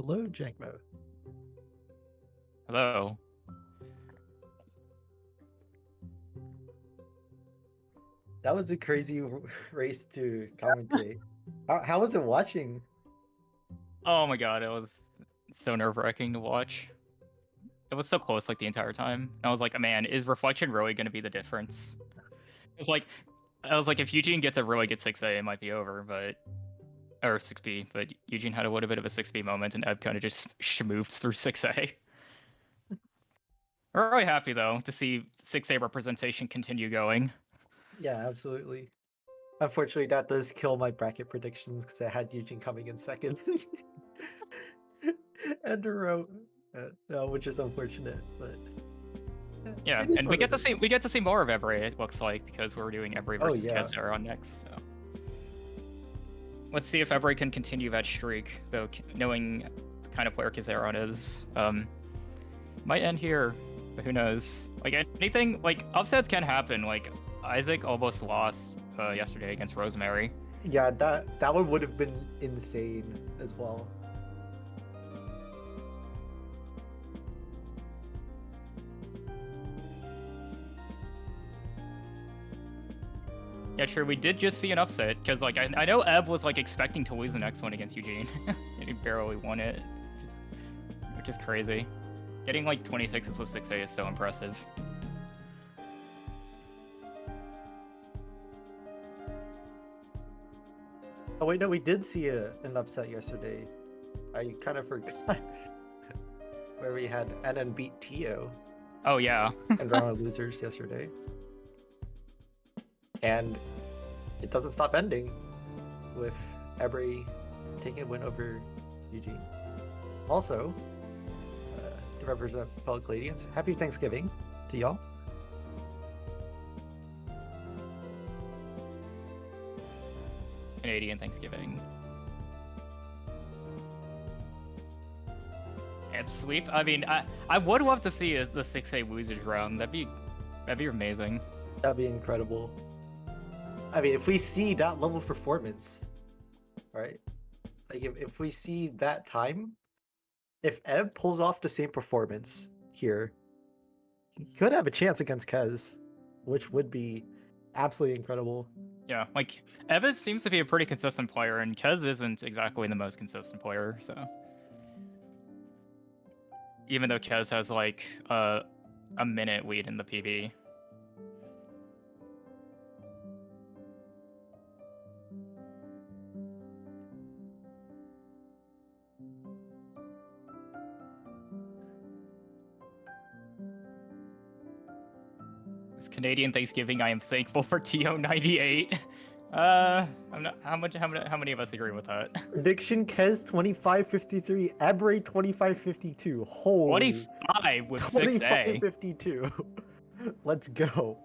Hello, Jankmo. Hello. That was a crazy race to commentate. How was it watching? Oh my god, it was so nerve-wracking to watch. It was so close like the entire time. And I was like, man, is reflection really going to be the difference? It's like I was like, if Eugene gets a really good 6A, it might be over, but or 6B. But Eugene had a little bit of a 6B moment, and Eb kind of just moved through 6A. We're really happy though to see 6A representation continue going. Yeah, absolutely. Unfortunately, that does kill my bracket predictions because I had Eugene coming in second. And a row, which is unfortunate, but Yeah, it is and what it is. we get to see more of Every, it looks like, because we're doing Every Oh versus yeah, Kezera next. So let's see if Every can continue that streak, though knowing the kind of player Kizaron is. Might end here, but who knows? Like anything, like upsets can happen. Like Isaac almost lost yesterday against Rosemary. yeah. That one would have been insane as well. Yeah, true. We did just see an upset because like I know Eb was like expecting to lose the next one against Eugene, and he barely won it, which is crazy. Getting like 26s with 6A is so impressive. Oh wait, no, we did see an upset yesterday. I kind of forgot where we had NN beat Tio Oh yeah. and round of losers yesterday, and it doesn't stop ending with Ebrey taking a win over Eugene. Also, to represent fellow Canadians, happy Thanksgiving to y'all. Canadian Thanksgiving. Eb sweep. I mean, I would love to see the 6A losers round. That'd be amazing. That'd be incredible. I mean, if we see that level of performance, right? Like if we see that time, if Eb pulls off the same performance here, he could have a chance against Kez, which would be absolutely incredible. Yeah, like Evis seems to be a pretty consistent player, and Kez isn't exactly the most consistent player. So even though Kez has like a minute lead in the PB. This Canadian Thanksgiving, I am thankful for TO98. I'm not. How many of us agree with that? Prediction Kez 2553, Abre 2552. Holy 25 with 6A. 2552. Let's go.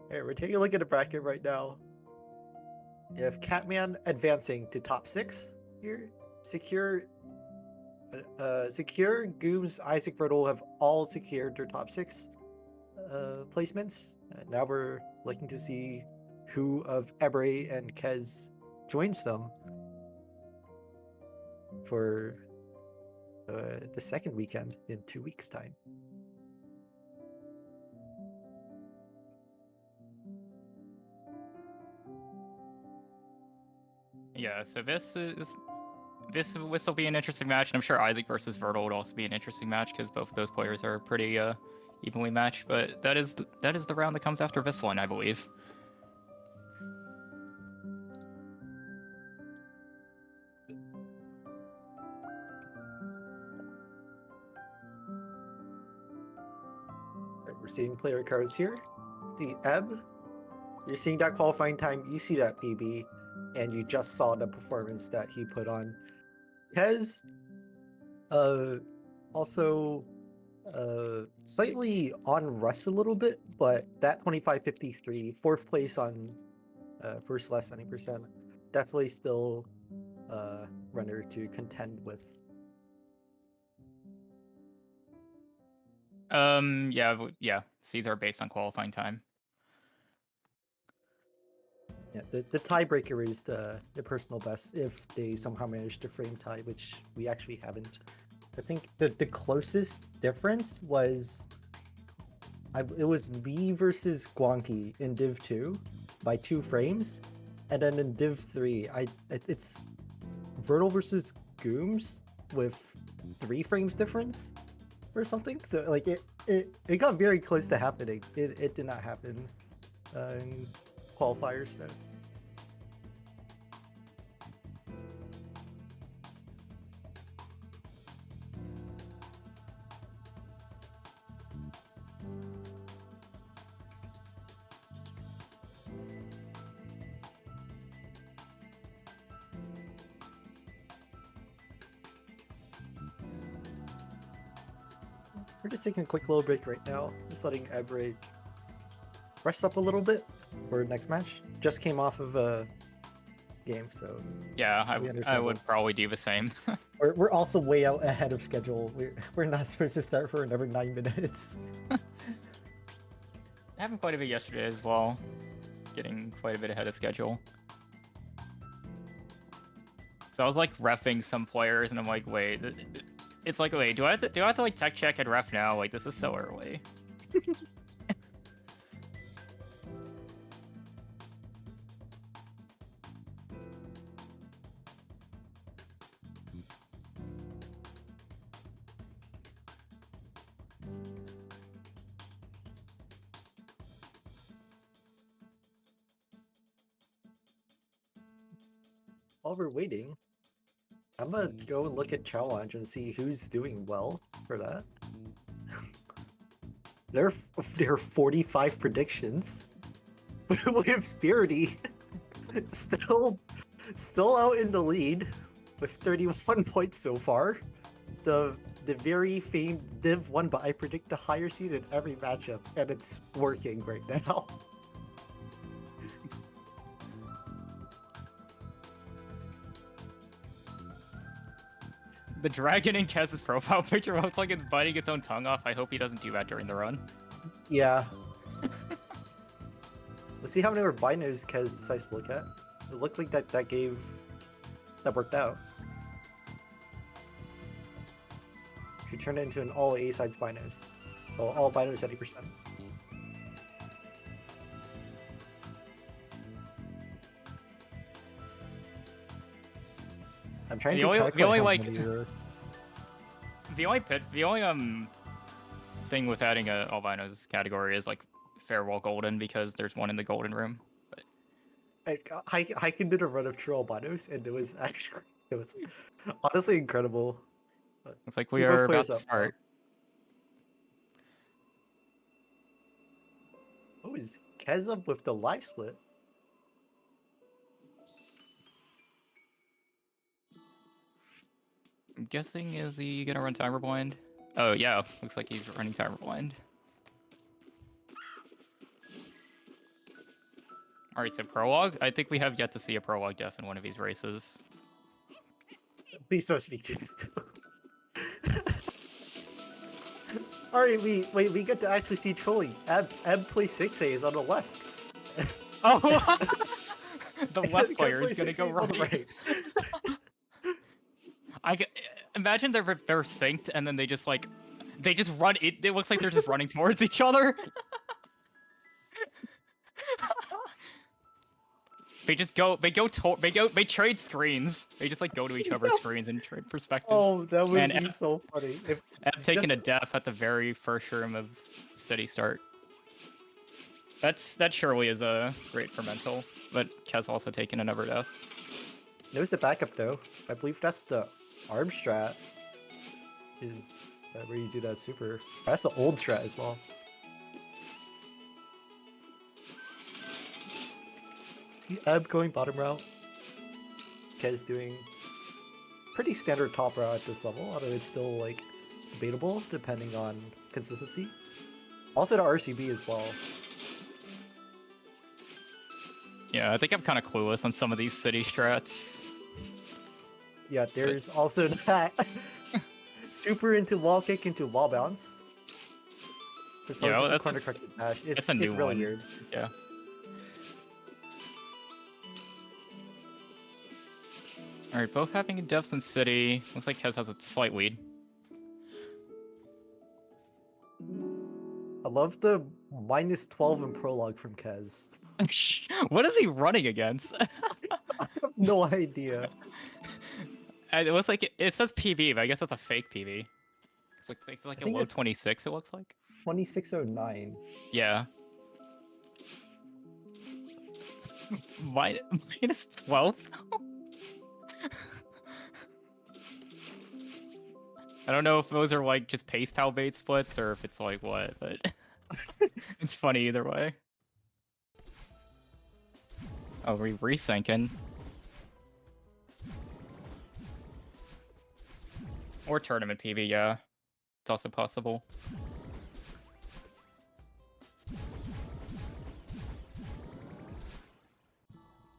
Hey, we're taking a look at the bracket right now. You have Catman advancing to top 6 here. Secure, Gooms, Isaac, Vertel have all secured their top 6 placements. Now we're looking to see who of Ebre and Kez joins them for the second weekend in 2 weeks' time. Yeah, so this will be an interesting match, and I'm sure Isaac versus Vertel would also be an interesting match because both of those players are pretty evenly matched. But that is the round that comes after this one, I believe. Right, we're seeing player cards here. The Ebb, you're seeing that qualifying time, you see that PB, and you just saw the performance that he put on. Kez, also slightly on rust a little bit, but that 2553, fourth place on first less 90%, definitely still runner to contend with. Yeah. Seeds are based on qualifying time. Yeah, the tiebreaker is the personal best if they somehow manage to frame tie, which we actually haven't. I think the closest difference was it was me versus Guanqi in Div 2 by 2 frames, and then in Div 3 it's Vertal versus Gooms with 3 frames difference or something. So like it got very close to happening. It did not happen in qualifiers though. We're just taking a quick little break right now. Just letting Ebrick rest up a little bit for next match. Just came off of a game, so Yeah, I would probably do the same. we're also way out ahead of schedule. We're not supposed to start for another 9 minutes. It happened quite a bit yesterday as well. Getting quite a bit ahead of schedule. So I was like reffing some players, and I'm like, wait, it's like, wait, do I have to like tech check and ref now? Like, this is so early. While we're waiting, I'm gonna go and look at challenge and see who's doing well for that. There are 45 predictions. We have Spirity still out in the lead with 31 points so far. The very famed Div 1, but I predict a higher seed in every matchup, and it's working right now. The dragon in Kez's profile picture looks like it's biting its own tongue off. I hope he doesn't do that during the run. Yeah. Let's see how many more binos Kez decides to look at. It looked like that worked out. She turned it into an all A sides binos. Well, all binos 70%. I'm trying to calculate the only how like many were... the only thing with adding a albinos category is like farewell golden, because there's one in the golden room. But Hiken did a run of true albinos, and it was honestly incredible. it's like we are about to start. Oh, is Kez up with the live split? I'm guessing, is he gonna run timer blind? Oh yeah, looks like he's running timer blind. Alright, so prologue? I think we have yet to see a prologue def in one of these races. Please don't speak to this. Alright, we get to actually see trolling. Eb plays 6As on the left. Oh! The left player is gonna go right. Imagine they're synced, and then they just run it. It looks like they're just running towards each other. They trade screens. They just like go to each other's screens and trade perspectives. Oh, that would be so funny. I've taken a def at the very first room of city start. That surely is a great for mental, but Kez also taken another def. Notice the backup though. I believe that's the arm strat. Is that where you do that super? That's the old strat as well. Eb going bottom route. Kez doing pretty standard top route at this level, although it's still like debatable depending on consistency. Also to RCB as well. Yeah, I think I'm kind of clueless on some of these city strats. Yeah, there's also that super into wall kick into wall bounce. Yeah, that's a corner corrected dash. It's a new really one. weird. Yeah. Alright, both having deaths in city. Looks like Kez has a slight lead. I love the -12 in prologue from Kez. What is he running against? I have no idea. It looks like it says PB, but I guess that's a fake PB. It's like I a think low it's 26, it looks like. 2609. Yeah. -12? I don't know if those are like just pace pal bait splits or if it's like what, but it's funny either way. Oh, we resyncing. Or tournament PB, yeah. It's also possible.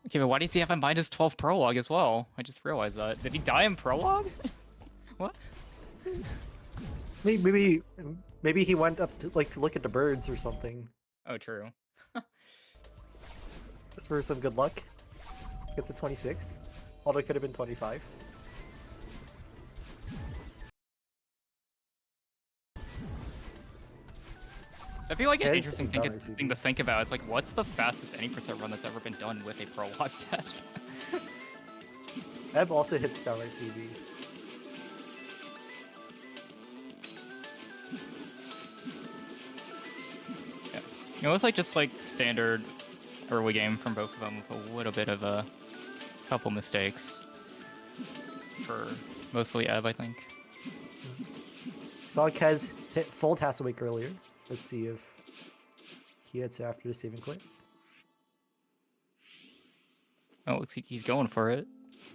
Okay, but why does he have a -12 prologue as well? I just realized that. Did he die in prologue? What? Maybe he went up to to look at the birds or something. Oh, true. Just for some good luck. Gets a 26. Although it could have been 25. That'd be like an Kez interesting is thing, down thing to think about. It's like, what's the fastest any percent run that's ever been done with a prologue death? Ebb also hits downright CV. It was like just like standard early game from both of them with a little bit of a couple mistakes for mostly Ebb, I think. Saw Kez hit full tassel wake earlier. Let's see if he hits after the saving quit. Oh, looks like he's going for it.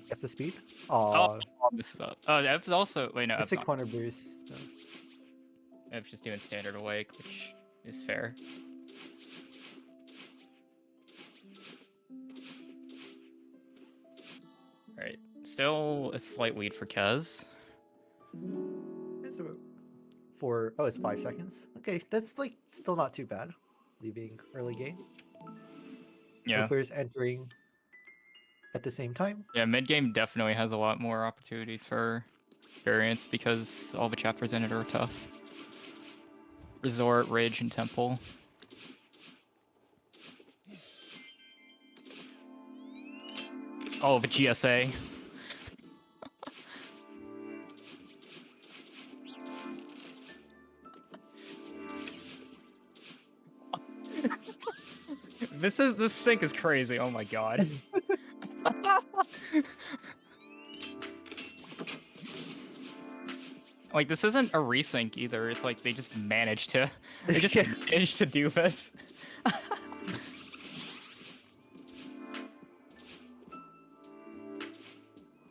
Gets the speed. Oh, Aw, this is up. Oh, Ebb's also wait no, it's Ebb's a not. corner boost. So. Ebb's just doing standard awake, which is fair. All right, still a slight lead for Kez. It's 5 seconds. Okay, that's like still not too bad. Leaving early game. Yeah. Both players entering at the same time. Yeah, mid game definitely has a lot more opportunities for variance because all the chapters in it are tough. Resort, Rage, and Temple. Oh, the GSA. This sync is crazy. Oh my god. Like this isn't a resync either. It's like they just managed to managed to do this.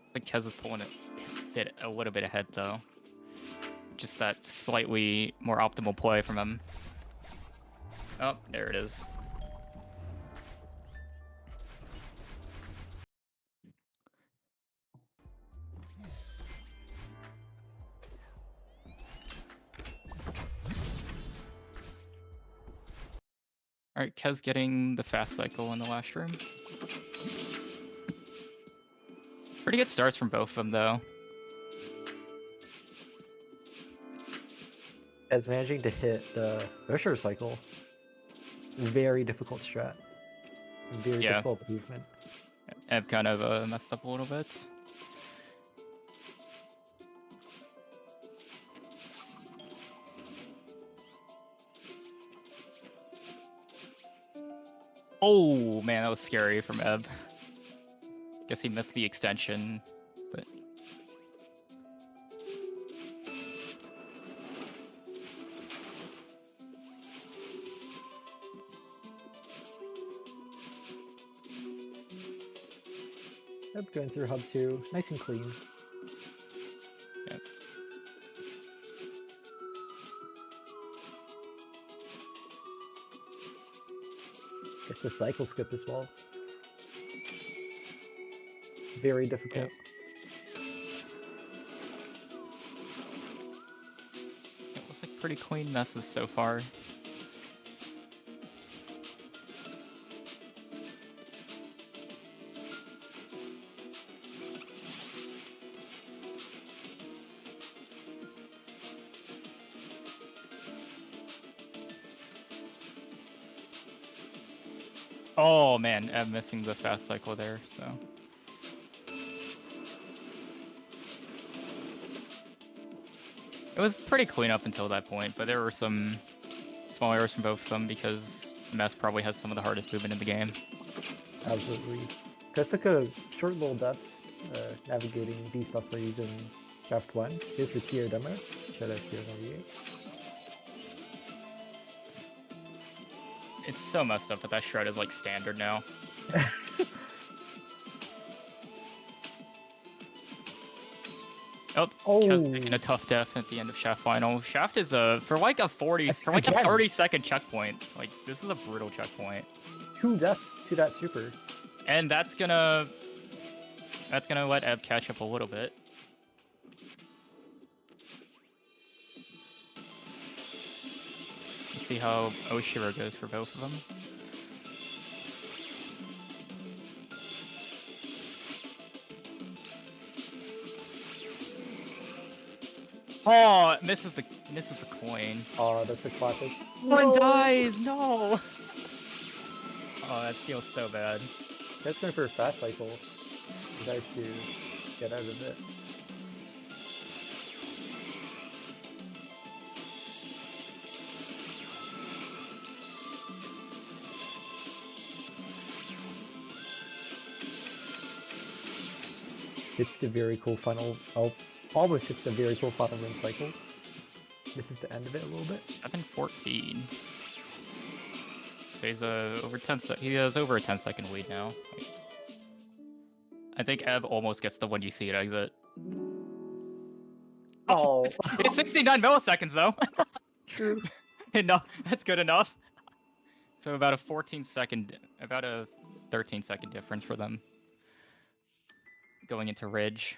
It's like Kez is pulling it a little bit ahead though. Just that slightly more optimal play from him. Oh, there it is. Alright, Kez getting the fast cycle in the last room. Pretty good starts from both of them, though. As managing to hit the Usher cycle. Very difficult strat. Very difficult movement. Ebb kind of messed up a little bit. Oh, man, that was scary from Ebb. Guess he missed the extension, but... Yep, going through hub 2. Nice and clean. Yep. It's the cycle skip as well. Very difficult. Yep. It looks like pretty clean messes so far. Oh man, I'm missing the fast cycle there, so. It was pretty clean up until that point, but there were some small errors from both of them because Mess probably has some of the hardest movement in the game. Absolutely. That's like a short little death navigating these stuffs by using Shaft 1. Here's the tier demo. Celeste 98. It's so messed up that shred is like standard now. Oh, Kev's taking a tough death at the end of Shaft final. Shaft is for like a 30-second checkpoint. Like this is a brutal checkpoint. 2 deaths to that super. And that's gonna let Ebb catch up a little bit. Let's see how Oshiro goes for both of them. Oh, misses the coin. Oh, that's a classic. One dies, no. Oh, that feels so bad. That's going for a fast cycle. He tries to get out of it. It's the very cool final. Oh, almost hits the very cool final rim cycle. This is the end of it a little bit. 7-14. So he's over 10. He has over a 10-second lead now. I think Ebb almost gets the when you see it exit. Oh, it's 69 milliseconds though. True. No, that's good enough. So about a 13-second difference for them going into Ridge.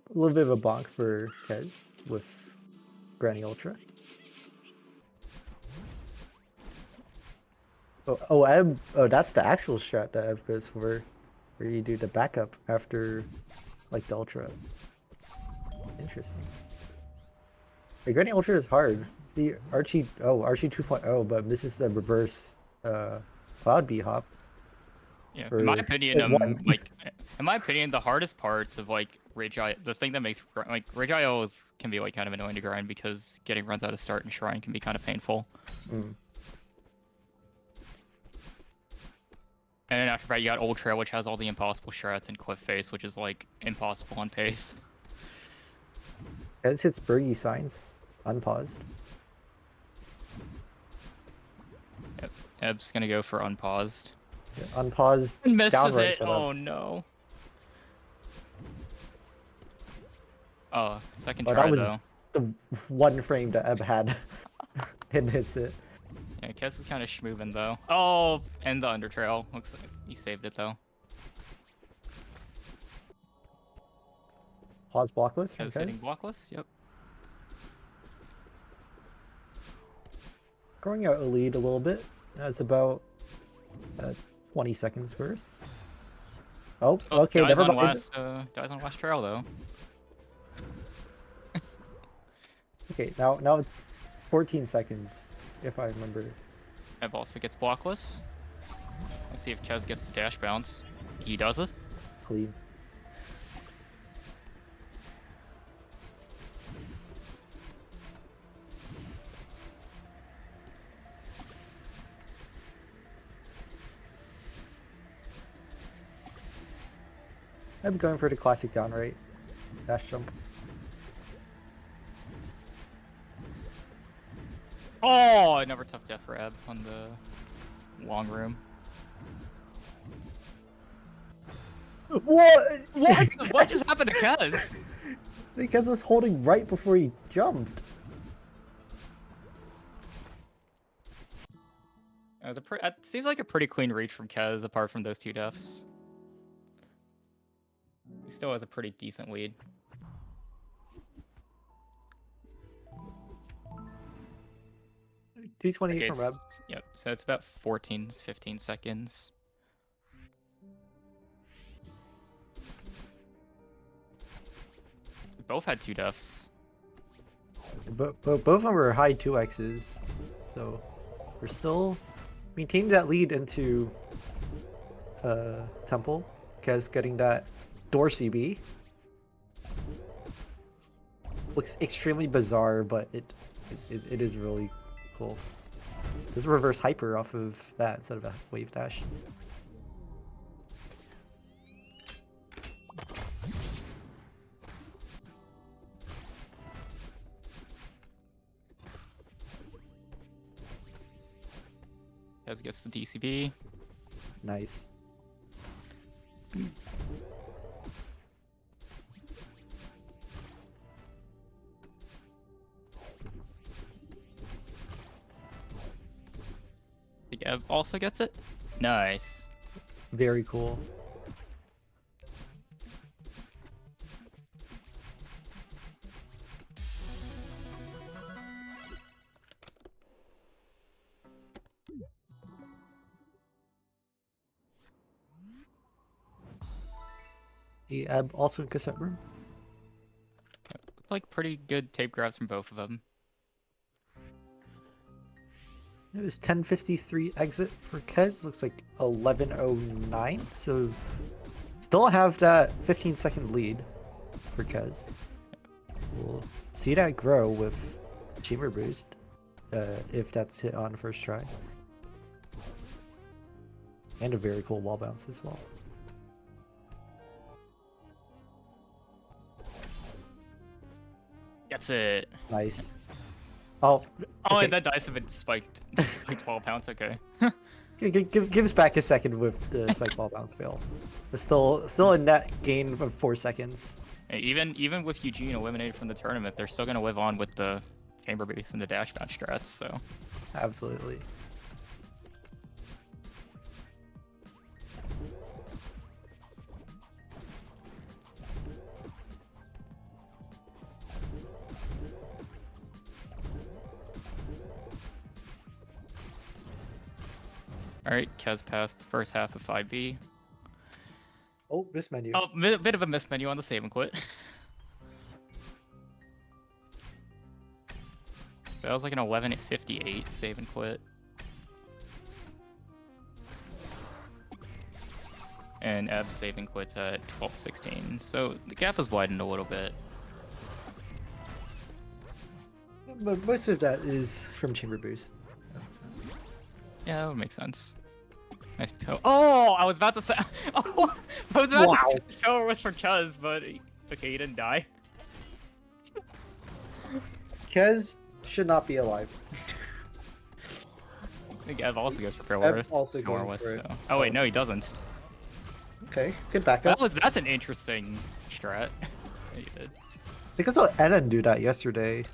A little bit of a bonk for Kez with Granny Ultra. Ebb. Oh, that's the actual strat that Ebb goes for, where you do the backup after, like, the Ultra. Interesting. The Granny Ultra is hard. See, Archie 2.0, but misses the reverse Cloud Bee hop. Yeah, in my opinion, the hardest parts of like Ridge IO, the thing that makes like Ridge IO can be like kind of annoying to grind because getting runs out of start and Shrine can be kind of painful. Mm. And then after that, you got Ultra, which has all the impossible strats, and Cliff Face, which is like impossible on pace. Kez hits Birdie signs unpaused. Yep, Ebb's gonna go for unpaused. Yeah, unpaused. Misses it. Oh no. Oh, second try that was though. the one frame that Ebb had. And hits it. Yeah, Kez is kind of schmoving though. Oh, and the undertrail. Looks like he saved it though. Pause blockless from Kez hitting Kez. blockless. Yep. Growing out a lead a little bit. That's about 20 seconds worth. Oh, okay, dies never on mind. Dies on last trail though. Okay, now it's 14 seconds, if I remember. Ebb also gets blockless. Let's see if Kez gets the dash bounce. He does it. Clean. I'm going for the classic down right. Dash jump. Oh, another tough death for Ebb on the long room. What? What just happened to Kez? Because was holding right before he jumped. It seems like a pretty clean reach from Kez, apart from those two deaths. He still has a pretty decent lead. $228 from Ebb. Yep, so it's about 15 seconds. both had 2 deaths. Both of them were high 2x's, so we're still maintaining that lead into Temple. Kez getting that door CB. Looks extremely bizarre, but it is really cool. There's a reverse hyper off of that instead of a wave dash. Kez gets the DCB. Nice. The Ev also gets it. Nice. Very cool. The Ebb also in cassette room. Looked like pretty good tape grabs from both of them. It was 10:53 exit for Kez. Looks like 11:09. So still have that 15-second lead for Kez. We'll see that grow with Chamber Boost if that's hit on first try. And a very cool wall bounce as well. Gets it. Nice. Oh, Oh, okay. and that dice have been spiked. Like 12 pounds, okay. Give us back a second with the spike ball bounce fail. It's still a net gain of 4 seconds. Hey, even with Eugene eliminated from the tournament, they're still gonna live on with the chamber base and the dash match strats, so. Absolutely. Alright, Kez passed the first half of 5B. Oh, this menu. Oh, bit of a miss menu on the save and quit. That was like an 11:58 save and quit. And Ebb save and quits at 12:16. So the gap is widened a little bit. But most of that is from Chamber Boost. Yeah, that would make sense. Nice pill. Oh, I was about to say. Oh, I was about to say the shower was for Chuz, but okay, he didn't die. Kez should not be alive. I think Ev also goes for Ev Pillarist. also going for it. Oh wait, no, he doesn't. Okay, good backup. That's an interesting strat. Yeah, you did. I think I saw Enan do that yesterday.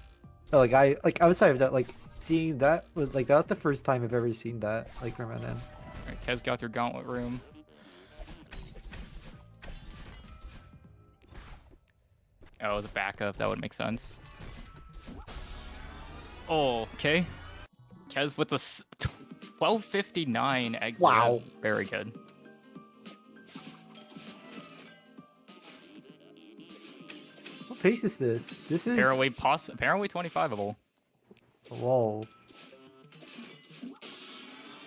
Like outside of that, like seeing that was like that was the first time I've ever seen that like from Enan. Alright, Kez got through Gauntlet Room. Oh, the backup, that would make sense. Oh, okay. Kez with the 12:59 exit. Wow. Very good. What pace is this? This is Apparently 25able. Whoa.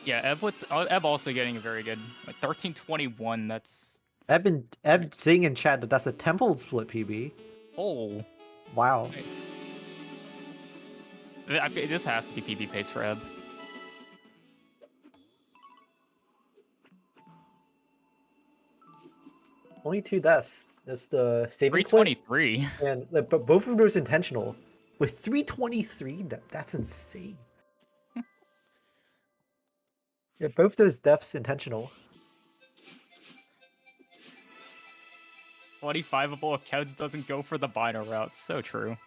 Yeah, Eb also getting a very good like 13:21. That's Eb saying in chat that that's a Temple split PB. oh Wow. nice. This has to be PB pace for Eb. Only 2 deaths. That's the saving quit. 323. And but both of those intentional. With 323, that's insane. Yeah, both those deaths intentional. 25able if Kez doesn't go for the binder route. So true.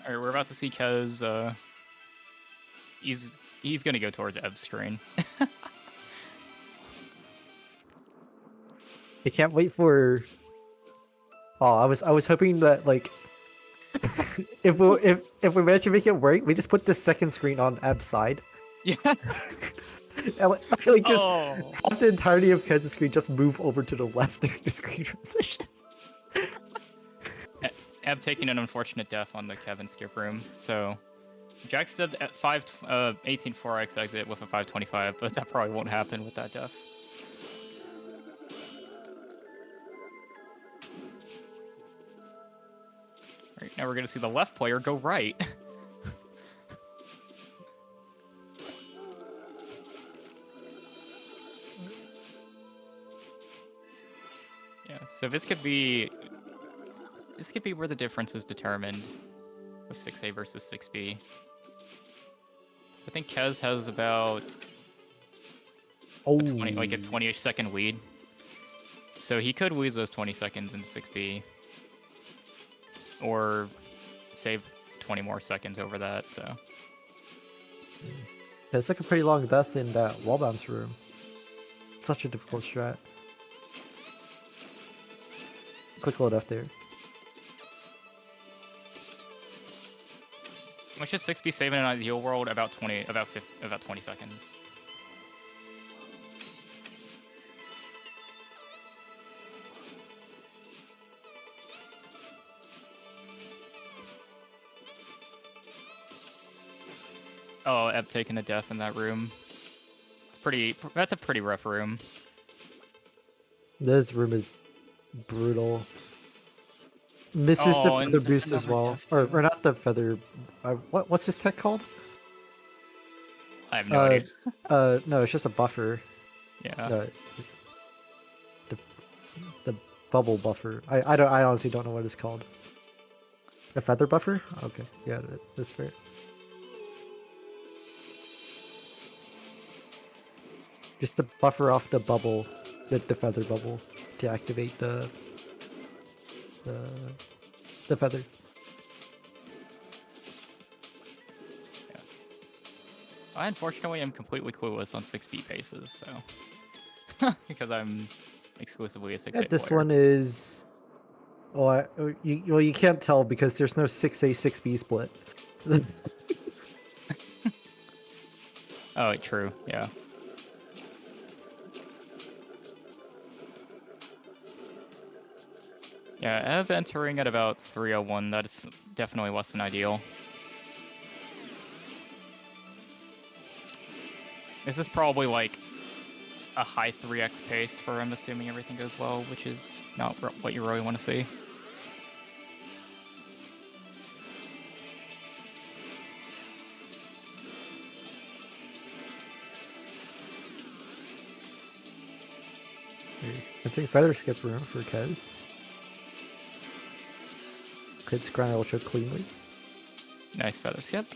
Alright, we're about to see Kez. He's gonna go towards Eb's strain. I can't wait for. Oh, I was hoping that like, if we manage to make it work, we just put the second screen on Eb's side. Yeah. And like just Oh. have the entirety of Kez's screen just move over to the left during the screen transition. Eb taking an unfortunate death on the Kevin skip room. So Jax did at 18 4x exit with a 525, but that probably won't happen with that death. Right, now we're gonna see the left player go right. Yeah, so this could be where the difference is determined with 6A versus 6B. So I think Kez has about a 20-ish second lead. So he could lose those 20 seconds in 6B. Or save 20 more seconds over that, so. Yeah, it's like a pretty long death in that wall bounce room. Such a difficult strat. Quick load up there. Which is 6B saving in an ideal world about 20 seconds. Oh, Eb taking a death in that room. That's a pretty rough room. This room is brutal. Misses the feather boost as well. Or not the feather. What's this tech called? I have no idea. No, it's just a buffer. Yeah. The bubble buffer. I honestly don't know what it's called. A feather buffer? Okay, yeah, that's fair. Just to buffer off the bubble, the feather bubble, to activate the feather. Yeah. I unfortunately am completely clueless on 6B paces, so because I'm exclusively a 6A player. This one is. Oh, you can't tell because there's no 6A 6B split. Oh, true. Yeah. Yeah, Ev entering at about 301, that is definitely less than ideal. This is probably like a high 3x pace for him, assuming everything goes well, which is not what you really want to see. I think feather skip room for Kez. Could grind ultra cleanly. Nice feather skip.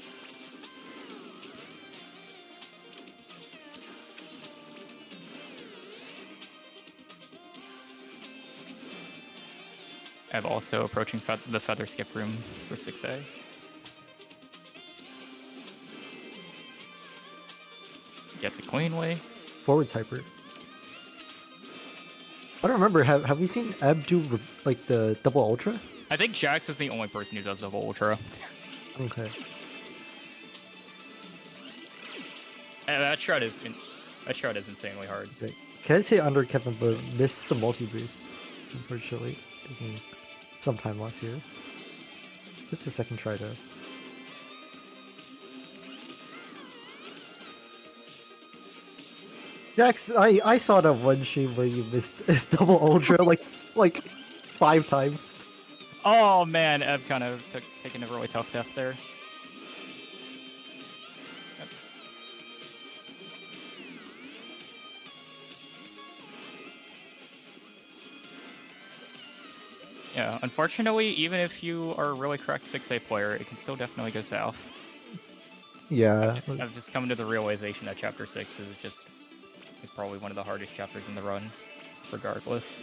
I've also approaching the feather skip room for 6A. Gets it cleanly. Forwards hyper. I don't remember. Have we seen Eb do like the double ultra? I think Jax is the only person who does double ultra. Okay. And that shot is insanely hard. Okay. Kez hit under Kevin, but missed the multi boost. Unfortunately, taking some time loss here. It's the second try though. Jax, I saw that one stream where you missed his double ultra like 5 times. Oh man, Ev kind of taking a really tough death there. Yeah, unfortunately, even if you are a really correct 6A player, it can still definitely go south. Yeah. I've just come to the realization that Chapter 6 is probably one of the hardest chapters in the run, regardless.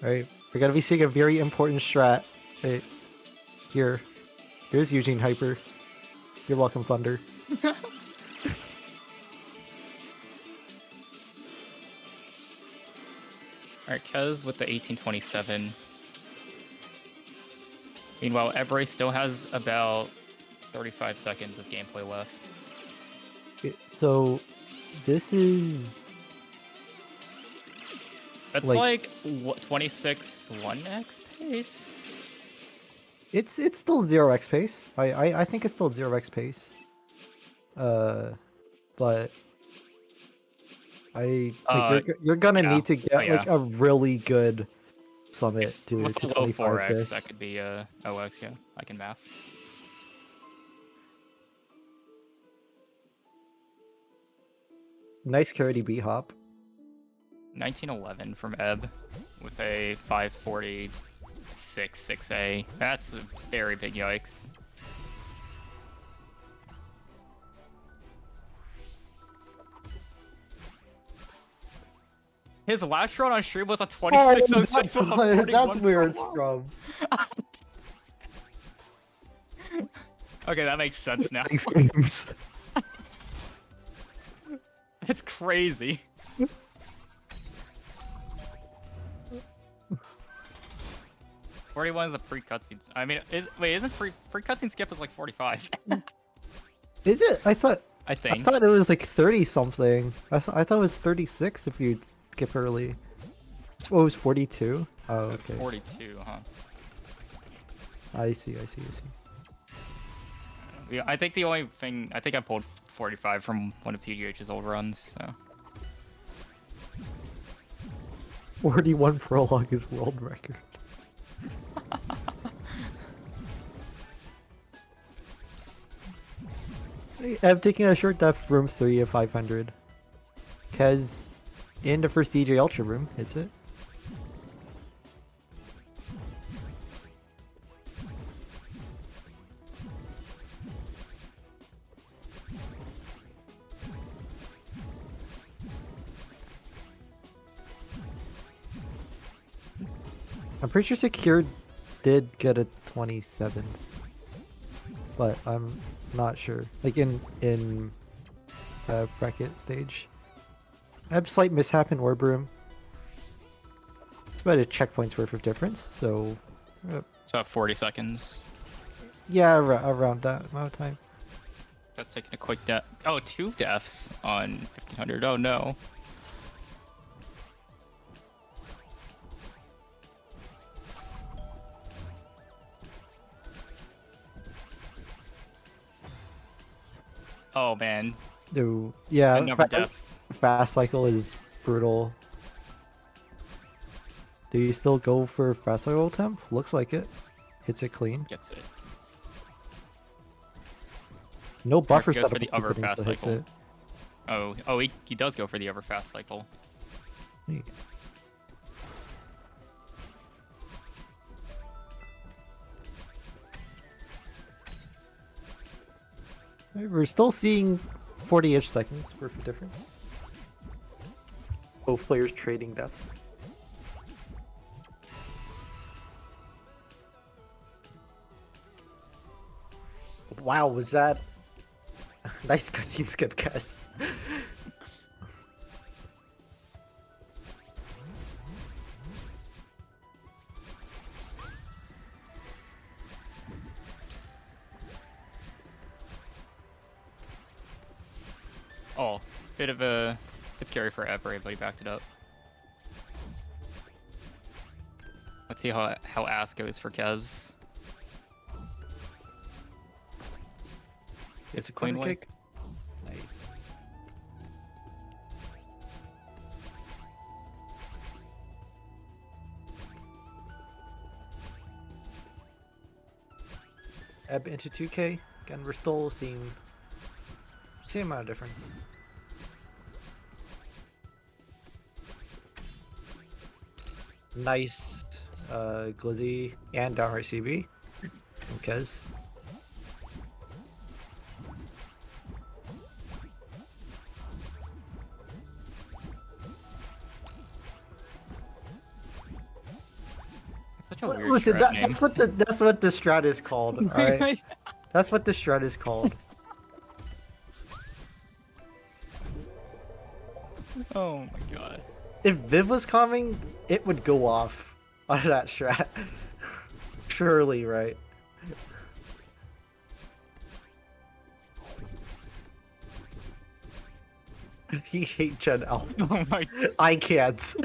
Alright, we're gonna be seeing a very important strat. Hey, here's Eugene Hyper. You're welcome, Thunder. Alright, Kez with the 1827. Meanwhile, Ebre still has about 35 seconds of gameplay left. So, this is... That's like what 26 1x pace. It's still 0x pace. I think it's still 0x pace. But you're gonna yeah. need to get yeah. like a really good summit to With a low 25 4x, this. that could be OX. Yeah, I can math. Nice carry B hop. 1911 from Ebb with a 546 6A. That's a very big yikes. His last run on stream was a 2606 with a 41 that's where it's prolong. from. Okay, that makes sense now. Thanks, games. It's crazy. "41 is the pre-cutscenes. I mean, isn't pre-cutscene skip is like 45? Is it? I thought I think. it was like 30 something. I thought it was 36 if you skip early. So it was 42. Oh, okay. 42, huh? I see. Yeah, I think the only thing I pulled 45 from one of TGH's old runs. So 41 prologue is world record. I'm taking a short depth room 3 of 500. Kez in the first DJ Ultra room, is it? I'm pretty sure Secure did get a 27, but I'm not sure. Like in bracket stage. I have slight mishap in Orb Room. It's about a checkpoint's worth of difference, so it's about 40 seconds. yeah, around that amount of time. That's taking a quick death. Oh, 2 deaths on 1500. Oh no. Oh man. No, yeah, Another death. fast cycle is brutal. Do you still go for fast cycle temp? Looks like it. Hits it clean. Gets it. No buffer goes setup. for the other opening, fast so hits cycle. it. Oh, he does go for the other fast cycle. Neat. We're still seeing 40-ish seconds worth of difference. Both players trading deaths. Wow, was that nice cutscene skip cast? Oh, bit of a... It's scary for Ever, but he backed it up. Let's see how ass goes for Kez. It's a clean corner one. kick. Nice. Ebb into 2K. Again, we're still seeing same amount of difference. Nice Glizzy and downright CB from Kez. Such a weird Listen, strat name. that's what the strat is called. All right, that's what the strat is called. Oh my god. If Viv was coming, it would go off on that strat. Surely, right? He hate Gen Alpha. Oh my. I can't.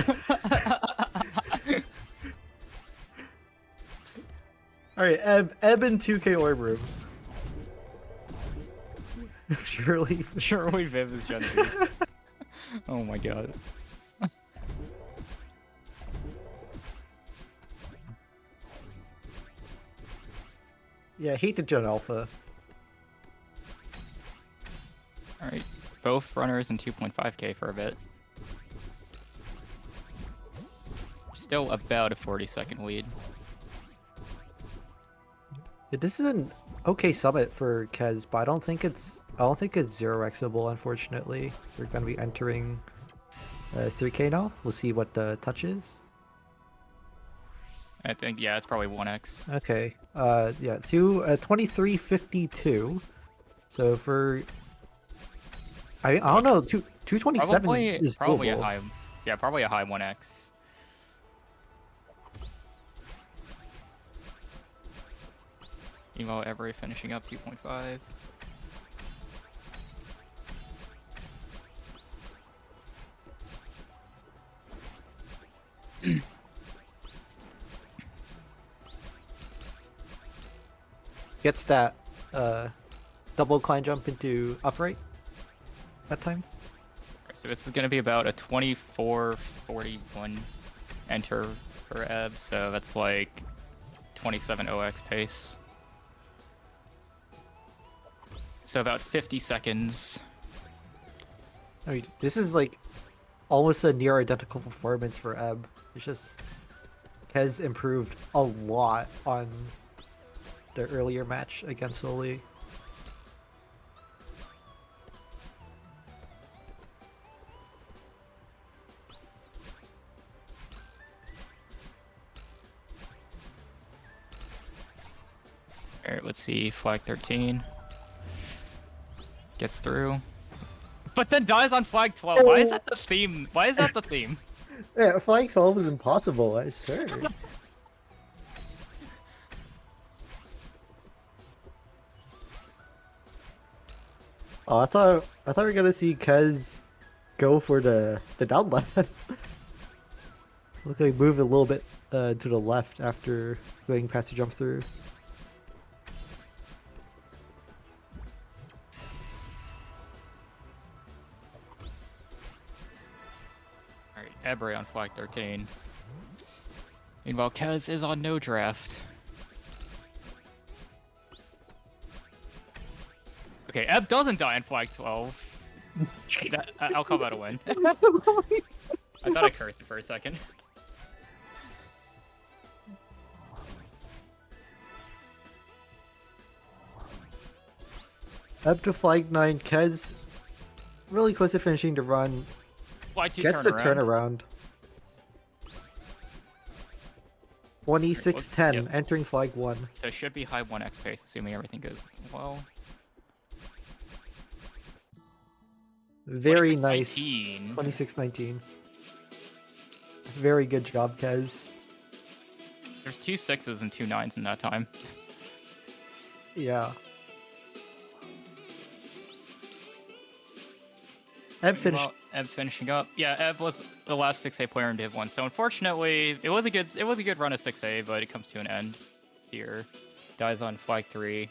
Alright, Ebb and 2K Orb Room. Surely. Surely Viv is Gen Z. Oh my god. Yeah, hate the Gen Alpha. Alright, both runners in 2.5k for a bit. Still about a 40-second lead. Yeah, this is an okay summit for Kez, but I don't think it's 0xable, unfortunately. We're gonna be entering 3K now. We'll see what the touch is. I think, yeah, it's probably 1x. Okay. Yeah, 2352. So for I mean, So I don't know, 227 is probably a doable. high, yeah, probably a high 1x. Emo Every finishing up 2.5. Gets that double climb jump into upright that time. So this is going to be about a 24:41 enter for Ebb, so that's like 27 OX pace. So about 50 seconds. I mean, this is like almost a near identical performance for Ebb. It's just Kez improved a lot on the earlier match against Oli. Alright, let's see. Flag 13. Gets through. But then dies on flag 12. Why is that the theme? Why is that the theme? Yeah, flying 12 is impossible, I swear. Oh, I thought we were gonna see Kez go for the down left. Look like move a little bit to the left after going past the jump through. Alright, Ebre on flag 13. Meanwhile, Kez is on no draft. Okay, Ebb doesn't die on flag 12. I'll call that a win. I thought I cursed it for a second. Up to flag 9, Kez really close to finishing the run. Flag 2 Gets the turnaround. turnaround. 26-10, Yep. entering flag 1. So it should be high 1x pace, assuming everything goes well. Very nice. 26-19. 26-19. Very good job, Kez. There's 2 6s and 2 9s in that time. Yeah. Ebb finished. Well, Ebb finishing up. Yeah, Ebb was the last 6A player in Div 1. So unfortunately, it was a good run of 6A, but it comes to an end here. Dies on flag 3.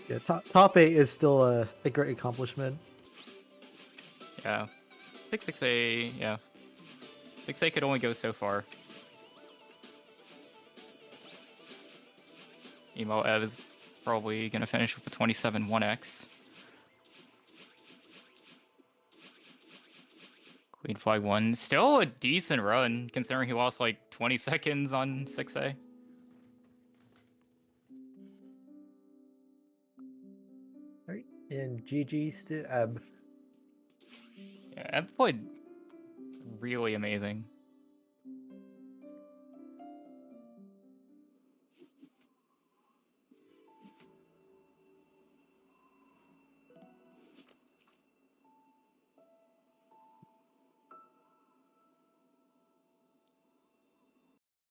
Yeah, top 8 is still a great accomplishment. Yeah. I think 6A, yeah. 6A could only go so far. Emo Ebb is probably going to finish with a 27 1x. Queen flag 1. Still a decent run, considering he lost like 20 seconds on 6A. Alright. And GG's to Ebb. Yeah, Ebb played really amazing.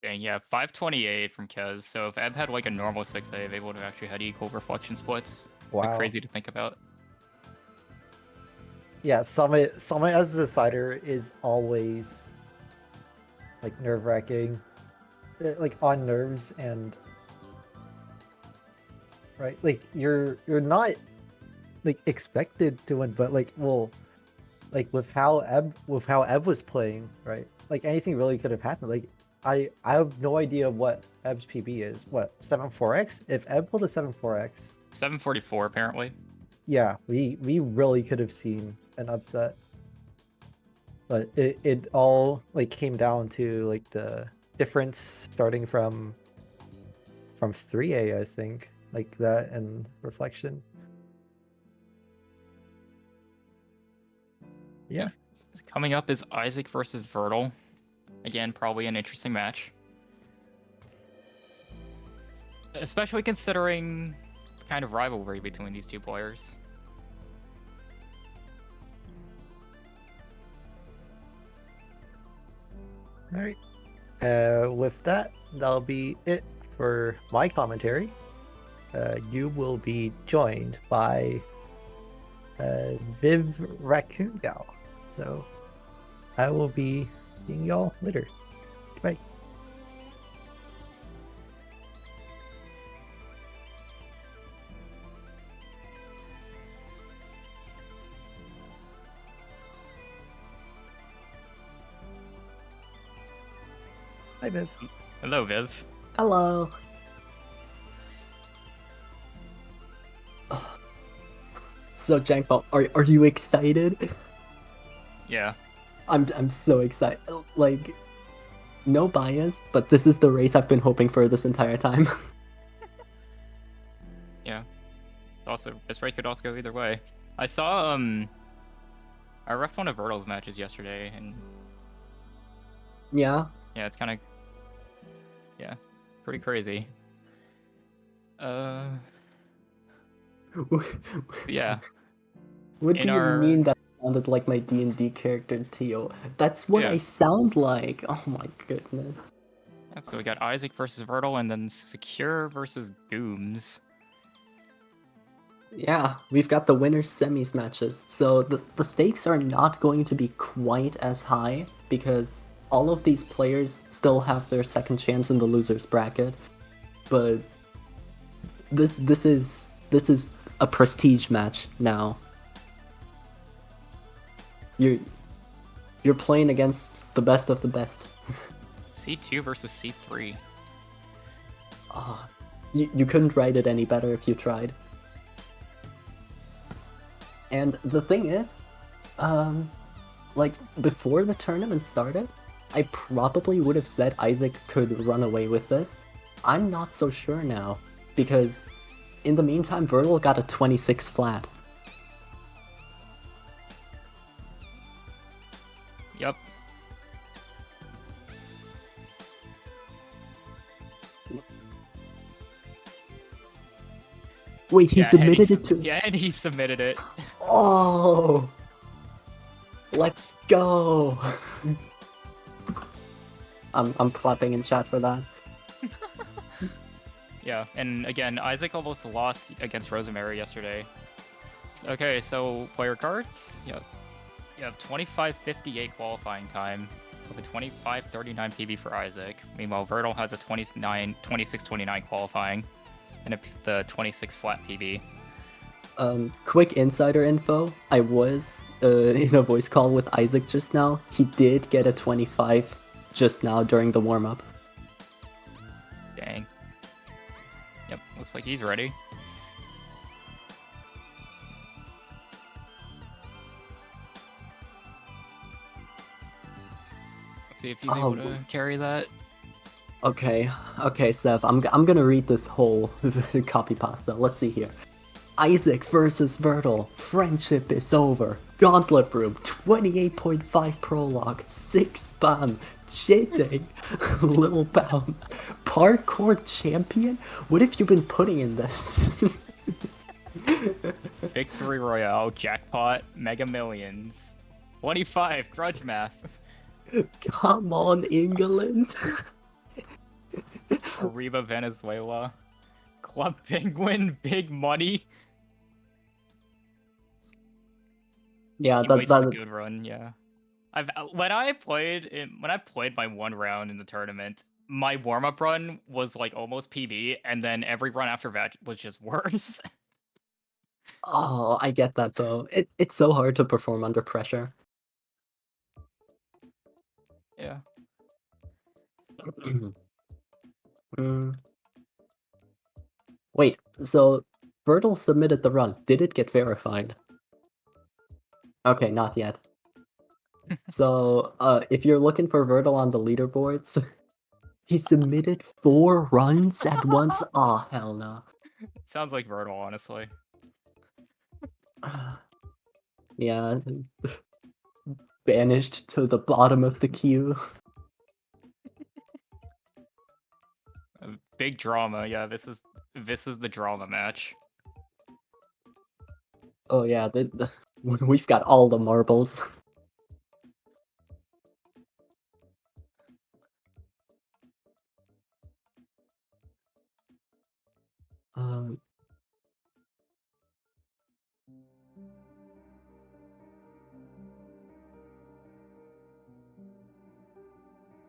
Dang, yeah, 528 from Kez. So if Ebb had like a normal 6A, they would have actually had equal reflection splits. Like, Wow. crazy to think about. Yeah, Summit as a decider is always like nerve-wracking, like on nerves, and right, like you're not like expected to win, but like, well, like with how Eb was playing, right? Like anything really could have happened. Like I have no idea what Eb's PB is. What, 7-4x? If Eb pulled a 7-4x, 744 apparently. yeah, we really could have seen an upset. But it all like came down to like the difference starting from 3A, I think, like that and reflection. Yeah. Coming up is Isaac versus Vertil. Again, probably an interesting match. Especially considering the kind of rivalry between these two players. All right. With that, that'll be it for my commentary. You will be joined by Viv Raccoon Gal. So I will be seeing y'all later. Bye. Hi, Viv. Hello, Viv. Hello. So Jankbomb, are you excited? Yeah. I'm so excited. Like, no bias, but this is the race I've been hoping for this entire time. Yeah. Also, this race could also go either way. I saw I ref one of Vertil's matches yesterday, and Yeah. yeah, it's kind of pretty crazy. Yeah. What In do you our- mean that sounded like my D&D character Tio? That's what Yeah. I sound like. Oh my goodness. Yep, so we got Isaac versus Vertil, and then Secure versus Gooms. Yeah, we've got the winners semis matches. So the stakes are not going to be quite as high because all of these players still have their second chance in the losers bracket. But this is a prestige match now. You're playing against the best of the best. C2 versus C3. Ah, you couldn't write it any better if you tried. And the thing is, like, before the tournament started, I probably would have said Isaac could run away with this. I'm not so sure now, because in the meantime, Vertil got a 26 flat. Yep. Wait, he Yeah, and submitted it to... Yeah, and he submitted it. Oh! Let's go! I'm clapping in chat for that. Yeah, and again, Isaac almost lost against Rosemary yesterday. Okay, so player cards. Yep. You have 25:58 qualifying time with a 25:39 PB for Isaac. Meanwhile, Vertil has a 26:29 qualifying and the 26 flat PB. Quick insider info. I was in a voice call with Isaac just now. He did get a 25 just now during the warm-up. Dang. Yep, looks like he's ready. Let's see if he's able to carry that. Okay, Seth, I'm gonna read this whole copy pasta. Let's see here. Isaac versus Vertil. Friendship is over. Gauntlet room. 28.5 prologue. 6 ban. Cheating. Little bounce. Parkour champion? What have you been putting in this? Victory Royale, jackpot, Mega Millions. 25, grudge math. Come on, England. Arriba, Venezuela. Club Penguin, big money. Yeah, He that wasted a that good run. Yeah. When I played my one round in the tournament, my warm up run was like almost PB, and then every run after that was just worse. oh, I get that though. It's so hard to perform under pressure. Yeah. Mm. Wait, so Vertel submitted the run. Did it get verified? Okay, not yet. So, if you're looking for Vertel on the leaderboards, he submitted 4 runs at once? Oh, hell no. Sounds like Vertal, honestly. Yeah, banished to the bottom of the queue. Big drama. Yeah, this is the drama match. Oh yeah, we've got all the marbles. Um,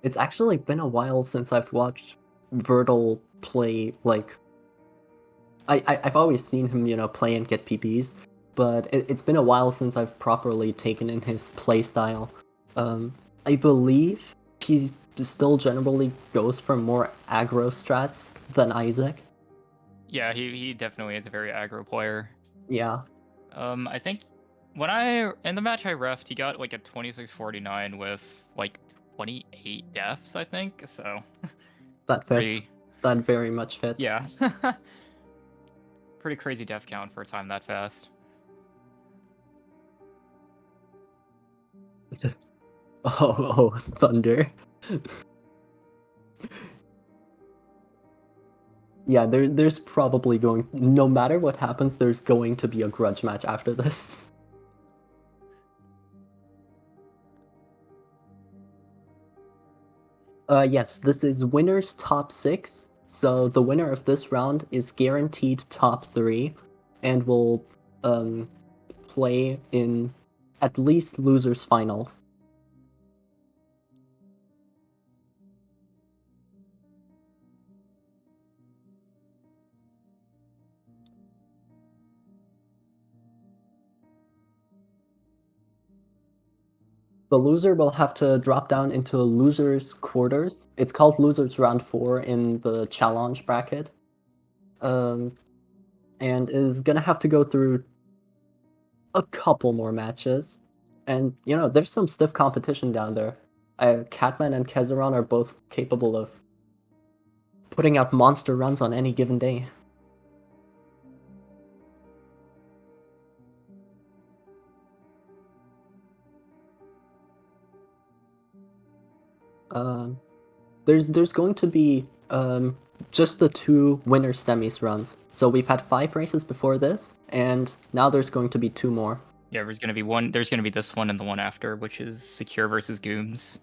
it's actually been a while since I've watched Vertel play, like... I've always seen him, play and get PBs, but it's been a while since I've properly taken in his playstyle. I believe he still generally goes for more aggro strats than Isaac. Yeah, he definitely is a very aggro player. Yeah, I think in the match I refed, he got like a 2649 with like 28 deaths, I think. So that fits. pretty, That very much fits. yeah, pretty crazy death count for a time that fast. Oh, Thunder. Yeah, there's probably going... No matter what happens, there's going to be a grudge match after this. Yes, this is winner's top 6. So the winner of this round is guaranteed top 3, and will play in at least losers finals. The loser will have to drop down into losers quarters. It's called losers round 4 in the challenge bracket. And is gonna have to go through a couple more matches. And, there's some stiff competition down there. Catman and Kezeron are both capable of putting out monster runs on any given day. Um, there's going to be just the 2 winner semis runs. So we've had 5 races before this, and now there's going to be 2 more. Yeah, there's gonna be one. There's gonna be this one and the one after, which is Secure versus Gooms.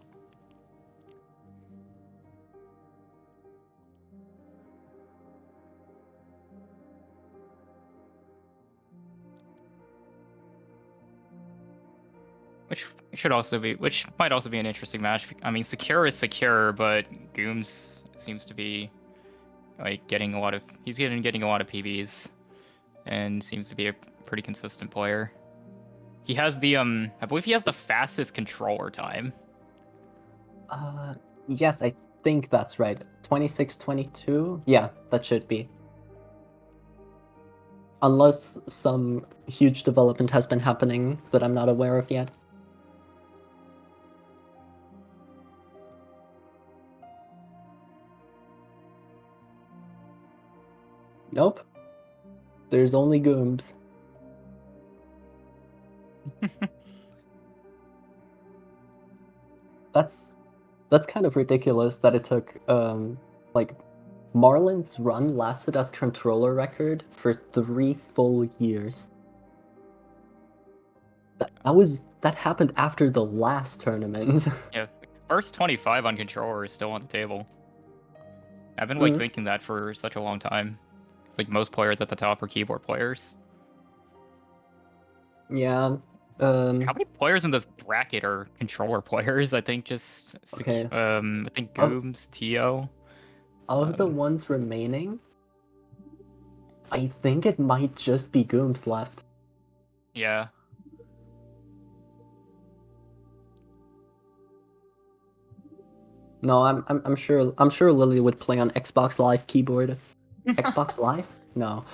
Which might also be an interesting match. I mean, Secure is secure, but Gooms seems to be like getting a lot of getting a lot of PBs, and seems to be a pretty consistent player. He has the I believe he has the fastest controller time. Yes, I think that's right. 26-22? Yeah, that should be. Unless some huge development has been happening that I'm not aware of yet. Nope. There's only Gooms. That's kind of ridiculous that it took like Marlin's run lasted as controller record for 3 full years. That happened after the last tournament. Yeah, first 25 on controller is still on the table. I've been like thinking that for such a long time. Like most players at the top are keyboard players. Yeah, How many players in this bracket are controller players? I think just Okay. I think Of- Gooms, Tio. Of the Um, ones remaining, I think it might just be Gooms left. Yeah. No, I'm sure Lily would play on Xbox Live keyboard. Xbox Live? No.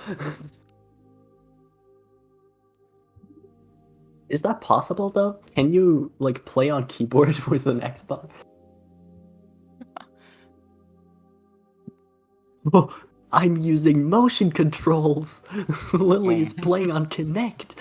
Is that possible though? Can you like play on keyboard with an Xbox? Oh, I'm using motion controls. Lily is playing on Kinect.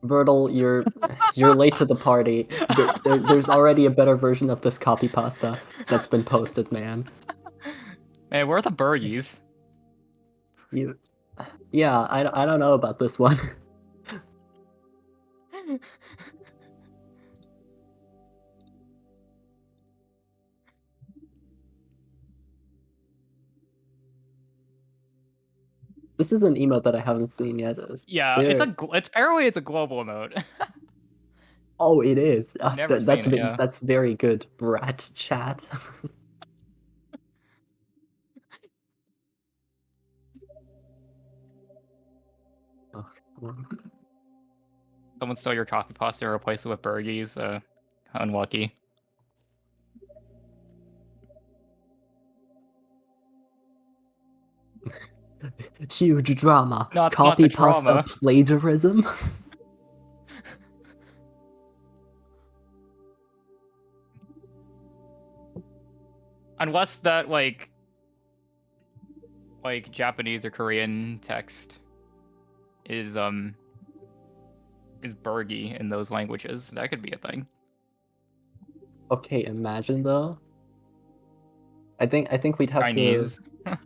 Vertal, you're late to the party. There's already a better version of this copy pasta that's been posted, man. Man, where are the Burgies? Yeah, I don't know about this one. This is an emote that I haven't seen yet. Yeah, it's apparently it's a global emote. Oh, it is. Never seen it, yeah. That's very good, brat chat. Oh, come on. Someone stole your copy pasta and replaced it with Burgies. Unlucky. Huge drama. Not the Copy pasta drama. plagiarism. Unless that like Japanese or Korean text is Burgi in those languages. That could be a thing. Okay, imagine though. I think we'd have Chinese. to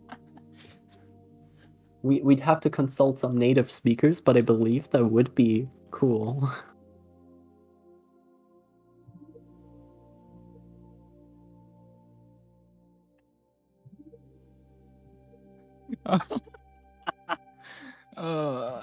we'd have to consult some native speakers, but I believe that would be cool. uh,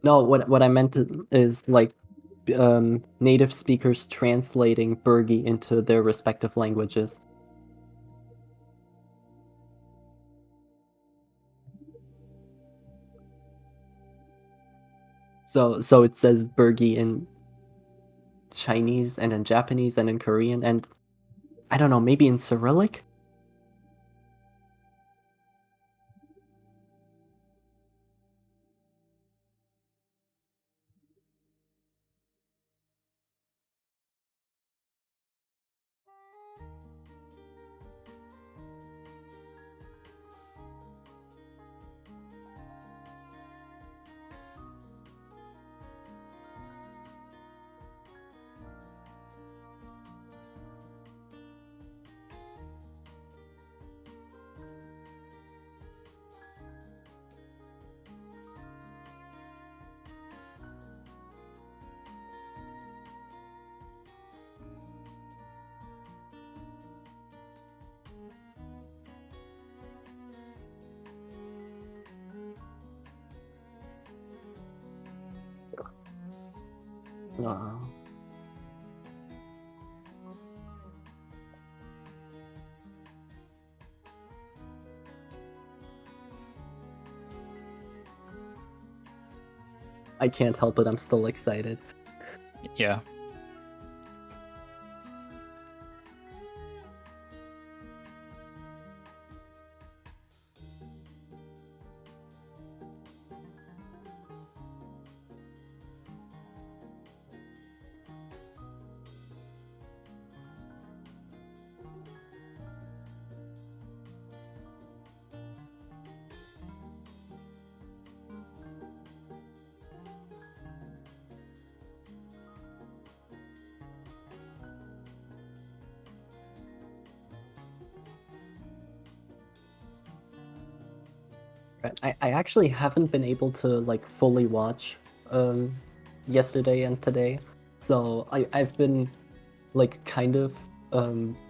No, what I meant is like native speakers translating Burgi into their respective languages. So it says Burgi in Chinese and in Japanese and in Korean and I don't know, maybe in Cyrillic? No. I can't help it, I'm still excited. yeah. Right. I actually haven't been able to like fully watch yesterday and today, so I've been like kind of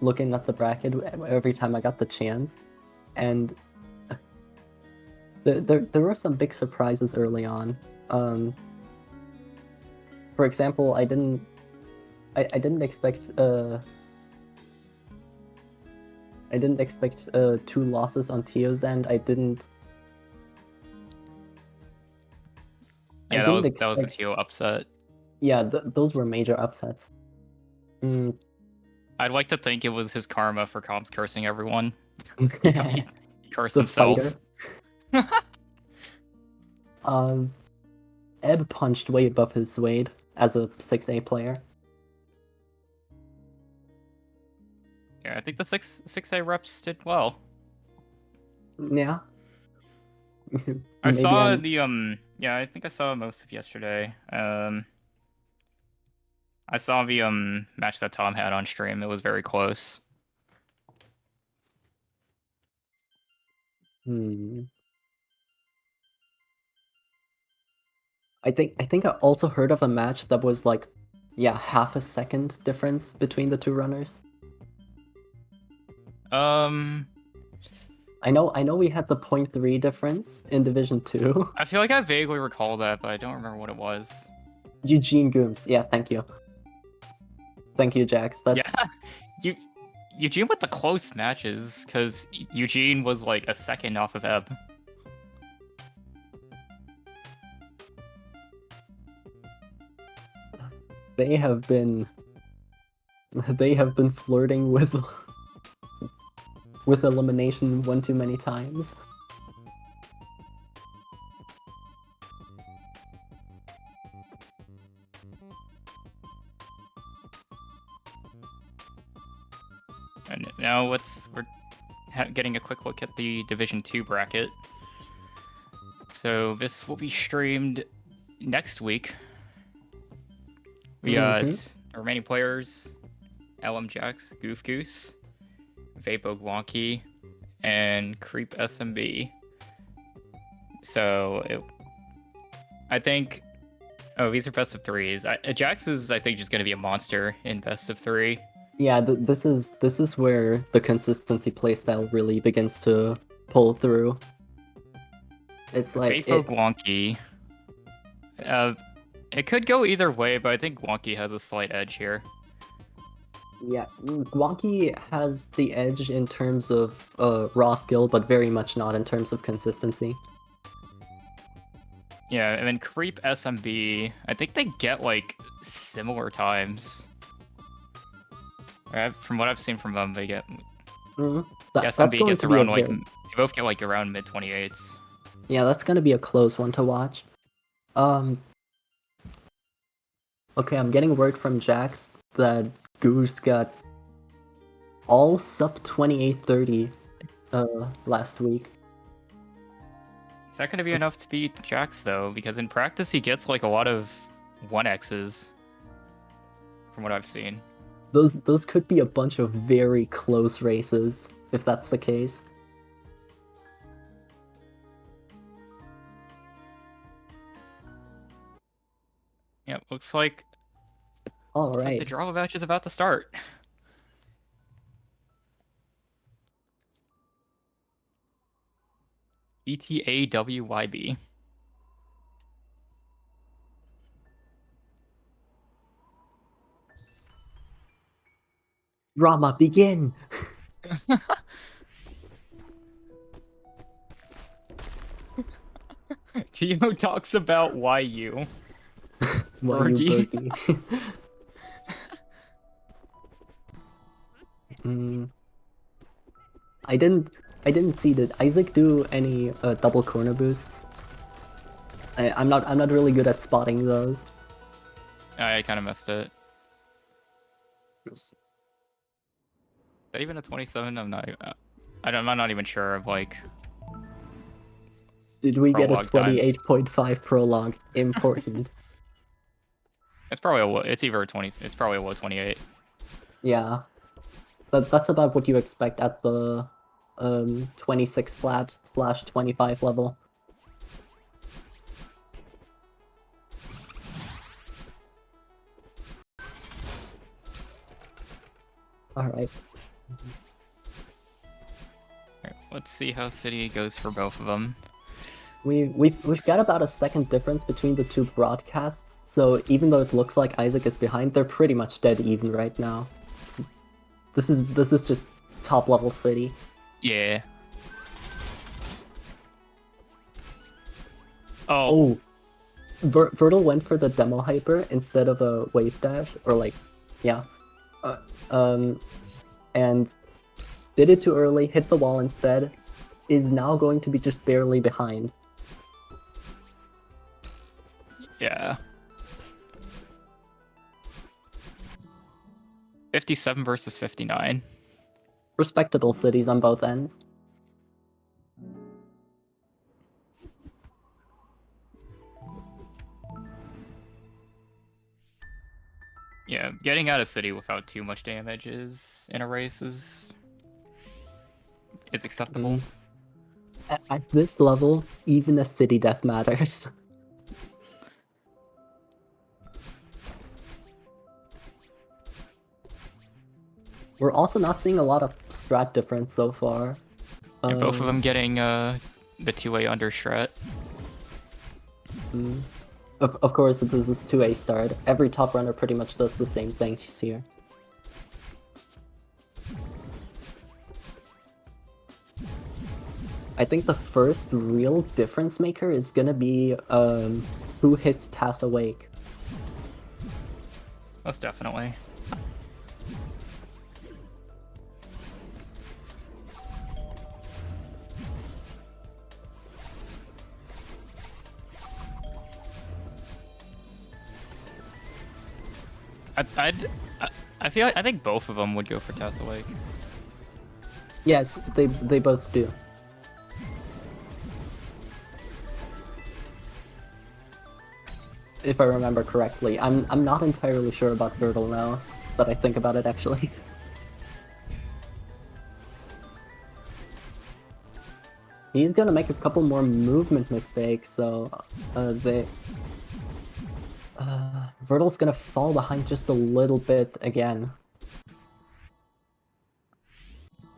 looking at the bracket every time I got the chance, and there were some big surprises early on. For example, I didn't expect two losses on Tio's end. Yeah, didn't that was a expect- Tio upset. Yeah, those were major upsets. I'd like to think it was his karma for comps cursing everyone. The He cursed himself. spider. Ebb punched way above his weight as a 6A player. Yeah, I think the 6A reps did well. Yeah. I Maybe saw I'm- the yeah, I think I saw most of yesterday. I saw the match that Tom had on stream. It was very close. I think I also heard of a match that was like, yeah, half a second difference between the two runners. I know we had the 0.3 difference in Division 2. I feel like I vaguely recall that, but I don't remember what it was. Eugene Gooms. Yeah, thank you. Thank you, Jax. That's Yeah, Eugene with the close matches, because Eugene was like a second off of Ebb. they have been flirting with elimination one too many times. And now we're getting a quick look at the Division 2 bracket. So this will be streamed next week. We got the remaining players: LM Jax, Goof Goose, Vapo Wonky, and Creep SMB. So I think, oh, these are best of threes. Jax is, I think, just going to be a monster in best of three. Yeah, this is where the consistency playstyle really begins to pull through. It's like Vapo Wonky. It could go either way, but I think Wonky has a slight edge here. Yeah, Wonky has the edge in terms of raw skill, but very much not in terms of consistency. Yeah, and then Creep SMB, I think they get like similar times. From what I've seen from them, they get That's SMB going gets to be around like they both get like around mid 28s. Yeah, that's gonna be a close one to watch. Okay, I'm getting word from Jax that Goose got all sub 2830 last week. Is that going to be enough to beat Jax though? Because in practice he gets like a lot of 1x's from what I've seen. Those could be a bunch of very close races if that's the case. Yeah, looks like Alright. the drama match is about to start. ETAWYB. Drama, begin! Tio talks about YU. Fergie. I didn't see, did Isaac do any double corner boosts? I'm not really good at spotting those. I kind of missed it. Yes. Is that even a 27? I'm not even sure of like. Did we get a Prologue times. 28.5 prologue? Important. It's probably it's either a 20. It's probably a low 28. Yeah, that's about what you expect at the 26 flat / 25 level. All right. Alright, let's see how City goes for both of them. We've got about a second difference between the two broadcasts, so even though it looks like Isaac is behind, they're pretty much dead even right now. This is just top level City. Yeah. Oh, Vertil went for the demo hyper instead of a wave dash, or like, yeah. And did it too early, hit the wall instead, is now going to be just barely behind. yeah. 57 versus 59. Respectable cities on both ends. Yeah, getting out of City without too much damage in a race is acceptable. At this level, even a city death matters. We're also not seeing a lot of strat difference so far. Yeah, both of them getting the 2A under strat. Of course, this is 2A start. Every top runner pretty much does the same thing here. I think the first real difference maker is gonna be who hits Tass Awake. Most definitely. I think both of them would go for Tesla Lake. Yes, they both do. If I remember correctly. I'm not entirely sure about Vertil now, but I think about it actually. He's gonna make a couple more movement mistakes, so Vertil's gonna fall behind just a little bit again.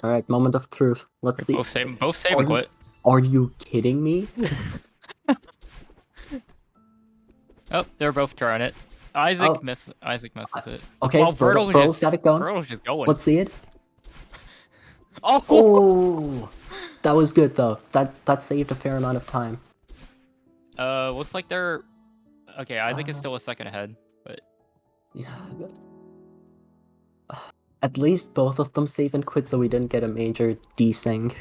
Alright, moment of truth. Let's see. Both save and quit. Are you kidding me? Oh, they're both trying it. Isaac misses it. Okay, well, Vertil's got it going. Vertil's just going. Let's see it. Oh! Oh! That was good though. That saved a fair amount of time. Looks like they're... Okay, Isaac is still a second ahead, but... Yeah. At least both of them save and quit so we didn't get a major desync.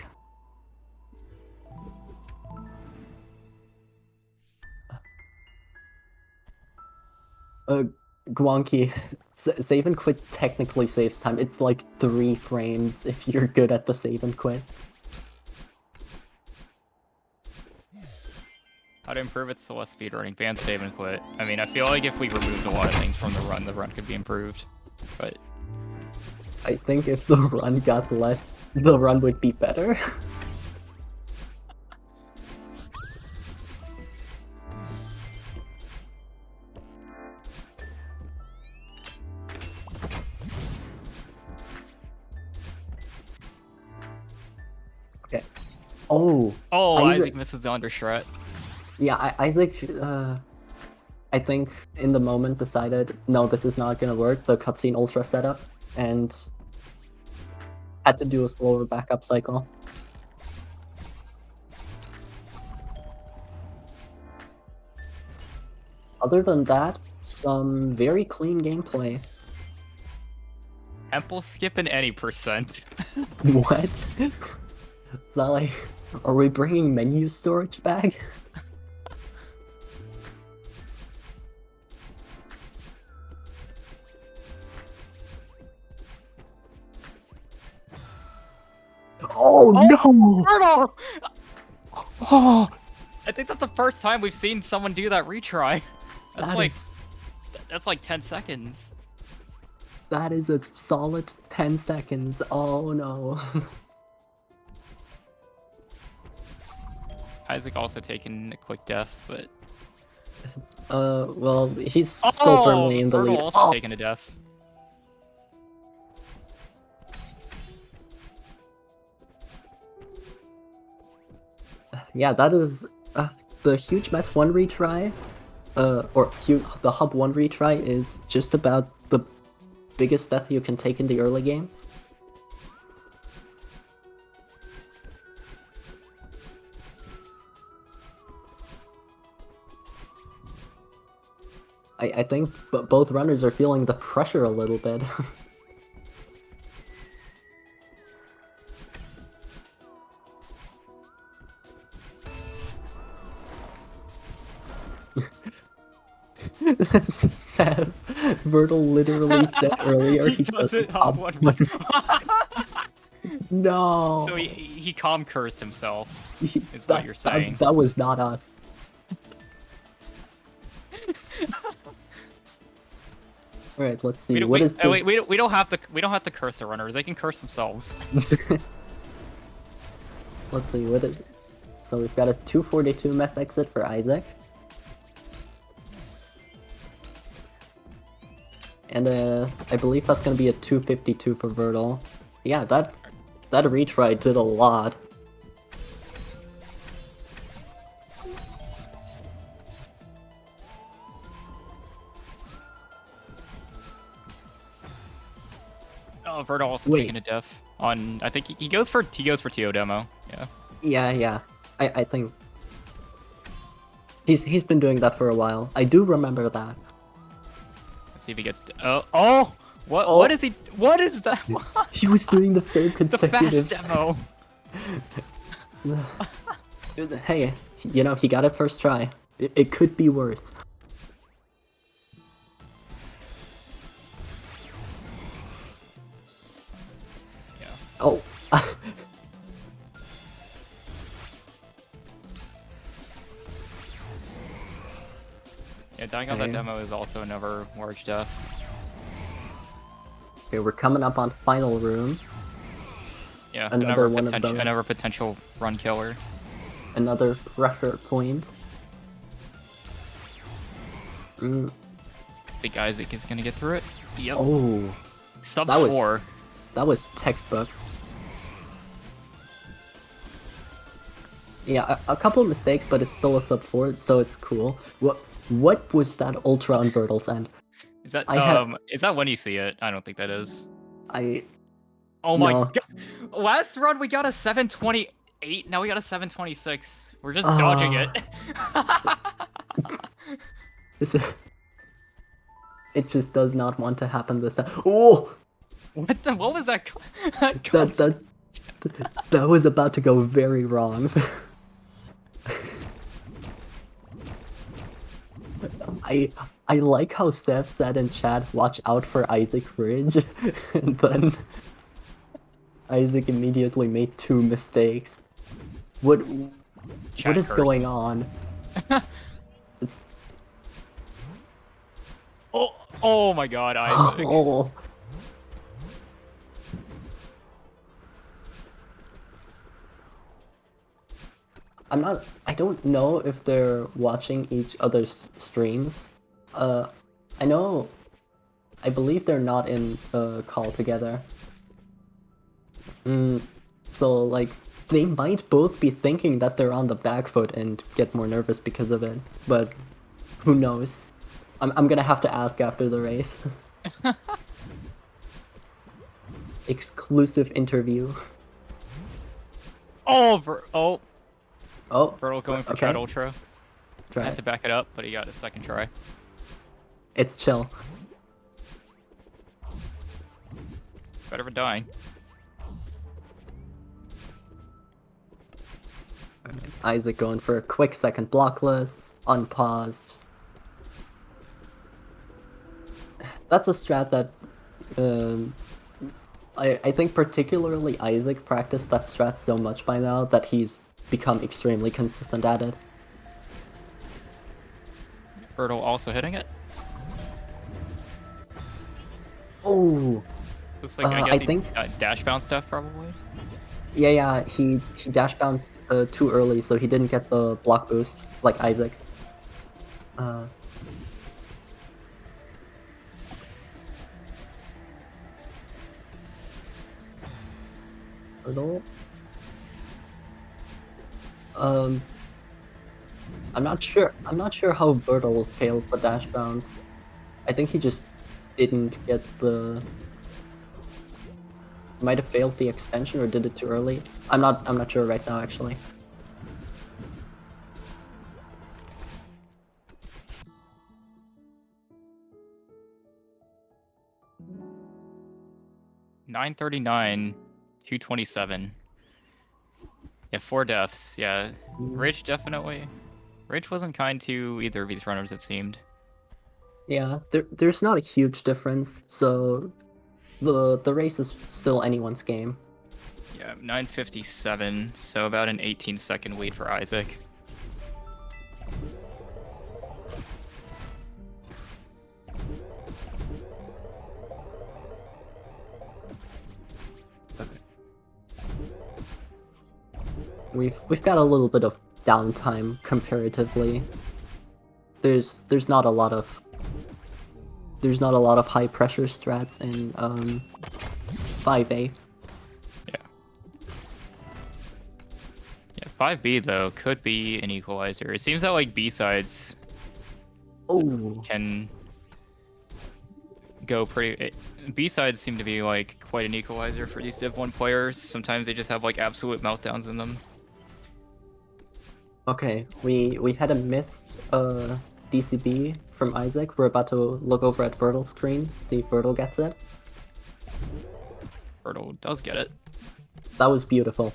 Guanqi, save and quit technically saves time. It's like 3 frames if you're good at the save and quit. How to improve its Celeste speedrunning? Ban save and quit. I mean, I feel like if we removed a lot of things from the run could be improved. But I think if the run got less, the run would be better. Okay. Oh, Isaac misses the understrat. Yeah, Isaac, I think in the moment decided, no, this is not gonna work, the cutscene ultra setup, and had to do a slower backup cycle. Other than that, some very clean gameplay. Temple skip in any percent. What? Is that like, are we bringing menu storage back? Oh no! Brutal! Oh, I think that's the first time we've seen someone do that retry. That's like 10 seconds. That is a solid 10 seconds. Oh no. Isaac also taking a quick death, but... Well, he's still firmly in the lead. Also taking a death. Yeah, that is the huge mess 1 retry, the hub 1 retry is just about the biggest death you can take in the early game. I think both runners are feeling the pressure a little bit. Seth, Vertel literally said earlier he doesn't hop hop one. No. So he calm cursed himself. Is what you're saying. That was not us. All right, let's see. What is this? We don't have to curse the runners. They can curse themselves. Let's see what is. So we've got a 242 mess exit for Isaac. And I believe that's gonna be a 252 for Vertel. Yeah, that retry did a lot. Oh, Vertel also taking a diff on. I think he goes for TO demo. Yeah. Yeah. I think he's been doing that for a while. I do remember that. Let's see if he gets. What is he? What is that? He was doing the third The consecutive. fast demo. Hey, you know, he got it first try. It could be worse. Yeah. Oh. Yeah, dying on that demo is also another large death. Okay, we're coming up on final room. Yeah, Another one of those. another potential run killer. Another pressure point. Think Isaac is gonna get through it. Yep. Oh, Sub that was- 4. that was textbook. Yeah, a couple of mistakes, but it's still a sub 4, so it's cool. What was that ultra on Vertel's end? Is that I is that when you see it? I don't think that is. I Oh my No. god. Last run we got a 728, now we got a 726. We're just dodging it. it just does not want to happen this time. Oh, What was that? that was about to go very wrong. I like how Seth said in chat, "Watch out for Isaac Ridge," and then Isaac immediately made 2 mistakes. What is going on? It's Oh my god, Isaac. oh. I don't know if they're watching each other's streams. I believe they're not in a call together. So like, they might both be thinking that they're on the back foot and get more nervous because of it, but who knows? I'm gonna have to ask after the race. Exclusive interview. Oh, Oh, Vertel going for okay. Trout Ultra. I Try have it. to back it up, but he got a second try. It's chill. Better for dying. Isaac going for a quick second blockless, unpaused. That's a strat that I think particularly Isaac practiced that strat so much by now that he's become extremely consistent at it. Vertel also hitting it. Oh, Looks like I I guess think- he dash bounce stuff probably. yeah, he dash bounced too early, so he didn't get the block boost like Isaac. Vertel. Um, I'm not sure. I'm not sure how Vertel failed the dash bounce. I think he just didn't get the. Might have failed the extension or did it too early. I'm not sure right now actually. $939, $227. Yeah, 4 deaths. Yeah, Rich definitely. Rich wasn't kind to either of these runners, it seemed. Yeah, there's not a huge difference, so the race is still anyone's game. Yeah, 957, so about an 18-second wait for Isaac. We've got a little bit of downtime comparatively. There's not a lot of high pressure strats in 5A. Yeah, 5B though could be an equalizer. It seems that like B-sides Oh, can go pretty. B-sides seem to be like quite an equalizer for these Div 1 players. Sometimes they just have like absolute meltdowns in them. okay. We had a missed DCB from Isaac. We're about to look over at Vertil's screen, see if Vertil gets it. Vertil does get it. That was beautiful.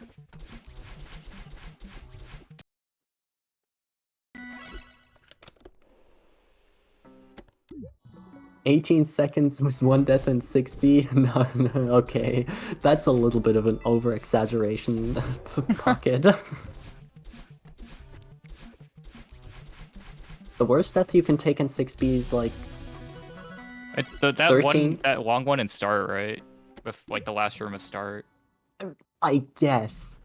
"18 seconds was 1 death and 6B? No, okay. That's a little bit of an over-exaggeration pocket. The worst death you can take in 6B is like That 13? that long one in start, right? With like the last room of start. I guess.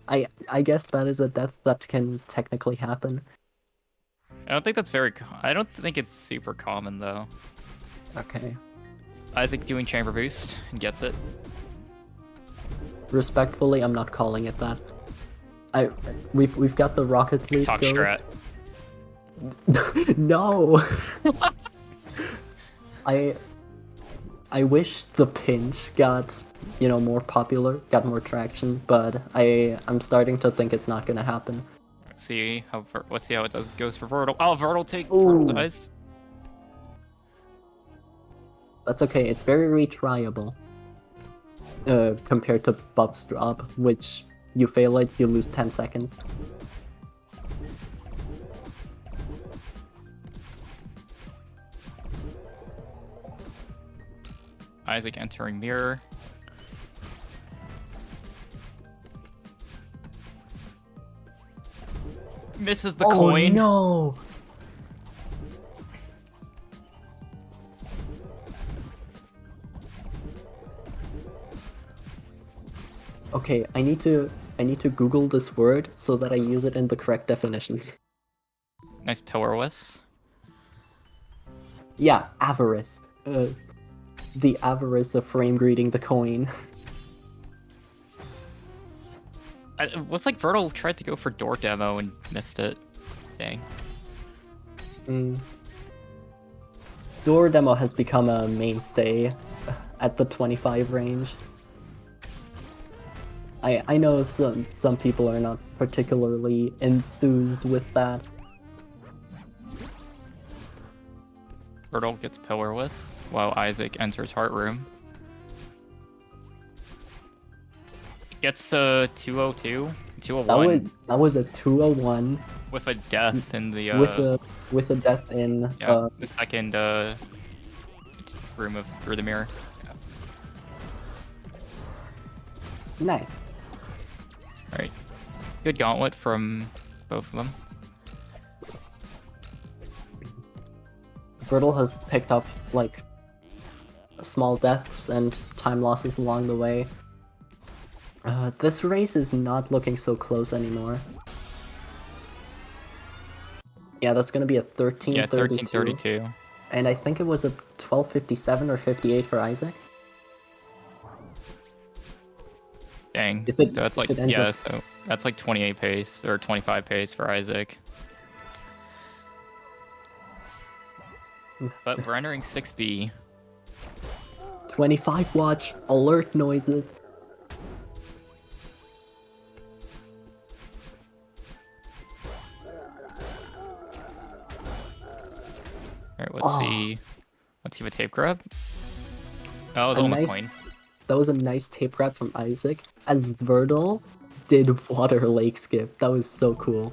I guess that is a death that can technically happen. I don't think that's very. I don't think it's super common though. Okay. Isaac doing chamber boost and gets it. Respectfully, I'm not calling it that. We've got the Rocket League TikTok goat. strat. No. I wish the pinch got, more popular, got more traction, but I'm starting to think it's not gonna happen. Let's see how it goes for Vertil. Oh, Vertil Ooh. dies. That's okay. It's very retryable. Compared to Bob's drop, which you fail it, you lose 10 seconds. Isaac entering mirror. Misses the coin. No! Okay, I need to Google this word so that I use it in the correct definition. Nice pillarless. Yeah, avarice. The avarice of frame greeting the coin. Looks like Vertil tried to go for door demo and missed it. Dang. Door demo has become a mainstay at the 25 range. I know some people are not particularly enthused with that. Vertil gets pillarless while Isaac enters heart room. Gets a 202, 201 That was a 201 with a death in the with a death in the second room of through the mirror. Yeah. Nice. All right, good gauntlet from both of them. Vertil has picked up like small deaths and time losses along the way. This race is not looking so close anymore. Yeah, that's gonna be a 13:32. Yeah, 13:32. And I think it was a 12:57 or 58 for Isaac. Dang. If it- that's if like it ends yeah, up- so that's like 28 pace or 25 pace for Isaac. But we're entering 6B. 25 watch, alert noises. Alright, let's Oh. see. Let's see what tape grab. Oh, it was A almost nice- clean. That was a nice tape grab from Isaac. As Verdal did water lake skip. That was so cool.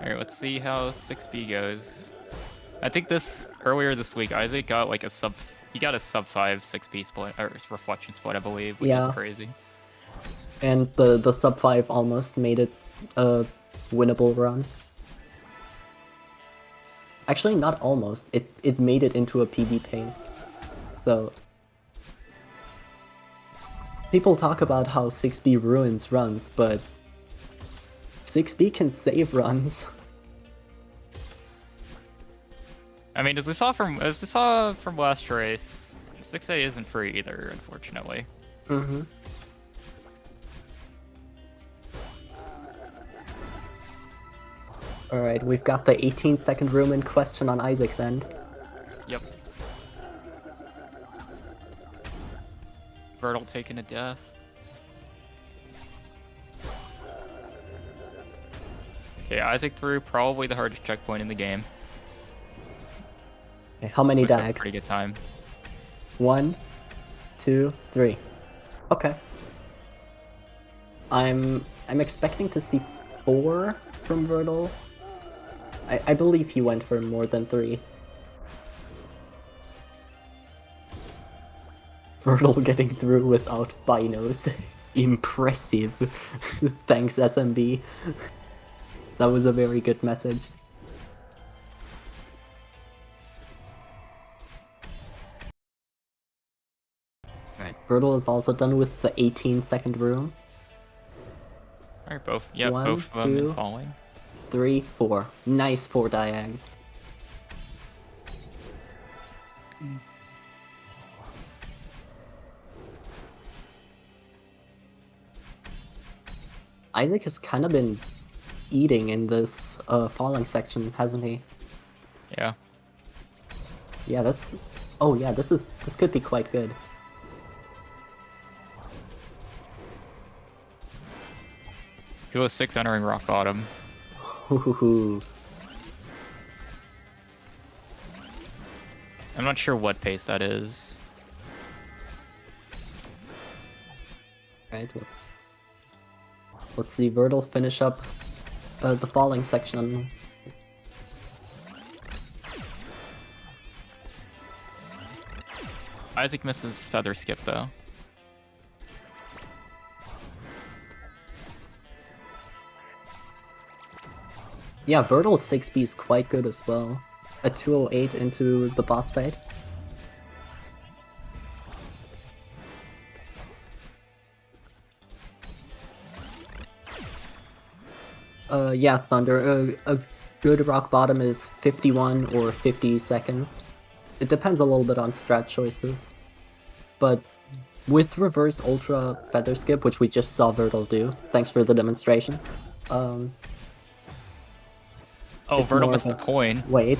Alright, let's see how 6B goes. I think earlier this week, Isaac got like he got a sub 5 6B split, or reflection split, I believe, which Yeah. is crazy. And the sub 5 almost made it a winnable run. Actually, not almost. It made it into a PB pace. So people talk about how 6B ruins runs, but 6B can save runs. I mean, as we saw from last race, 6A isn't free either, unfortunately. Mm-hmm. Alright, we've got the 18-second room in question on Isaac's end. Yep. Vertal taking a death. Okay, Isaac threw probably the hardest checkpoint in the game. Okay, how many With a dags? pretty good time. 1, 2, 3. Okay. I'm expecting to see 4 from Verdal. I believe he went for more than 3. Verdal getting through without binos. Impressive. Thanks, SMB. That was a very good message. Right, Verdal is also done with the 18-second room. Alright, both. Yep, One, both of them in two. falling. 3, 4. Nice 4 diags. Isaac has kind of been eating in this falling section, hasn't he? Yeah. Yeah, that's... Oh yeah, this could be quite good. He was 6 entering rock bottom. Hoo-hoo-hoo. I'm not sure what pace that is. Right, let's see Verdal finish up the falling section. Isaac misses feather skip though. Yeah, Verdal 6B is quite good as well. A 208 into the boss fight. Yeah, Thunder. A good rock bottom is 51 or 50 seconds. It depends a little bit on strat choices. But with reverse ultra feather skip, which we just saw Verdal do, thanks for the demonstration. Oh, It's Vertal more missed of the a- coin. Wait,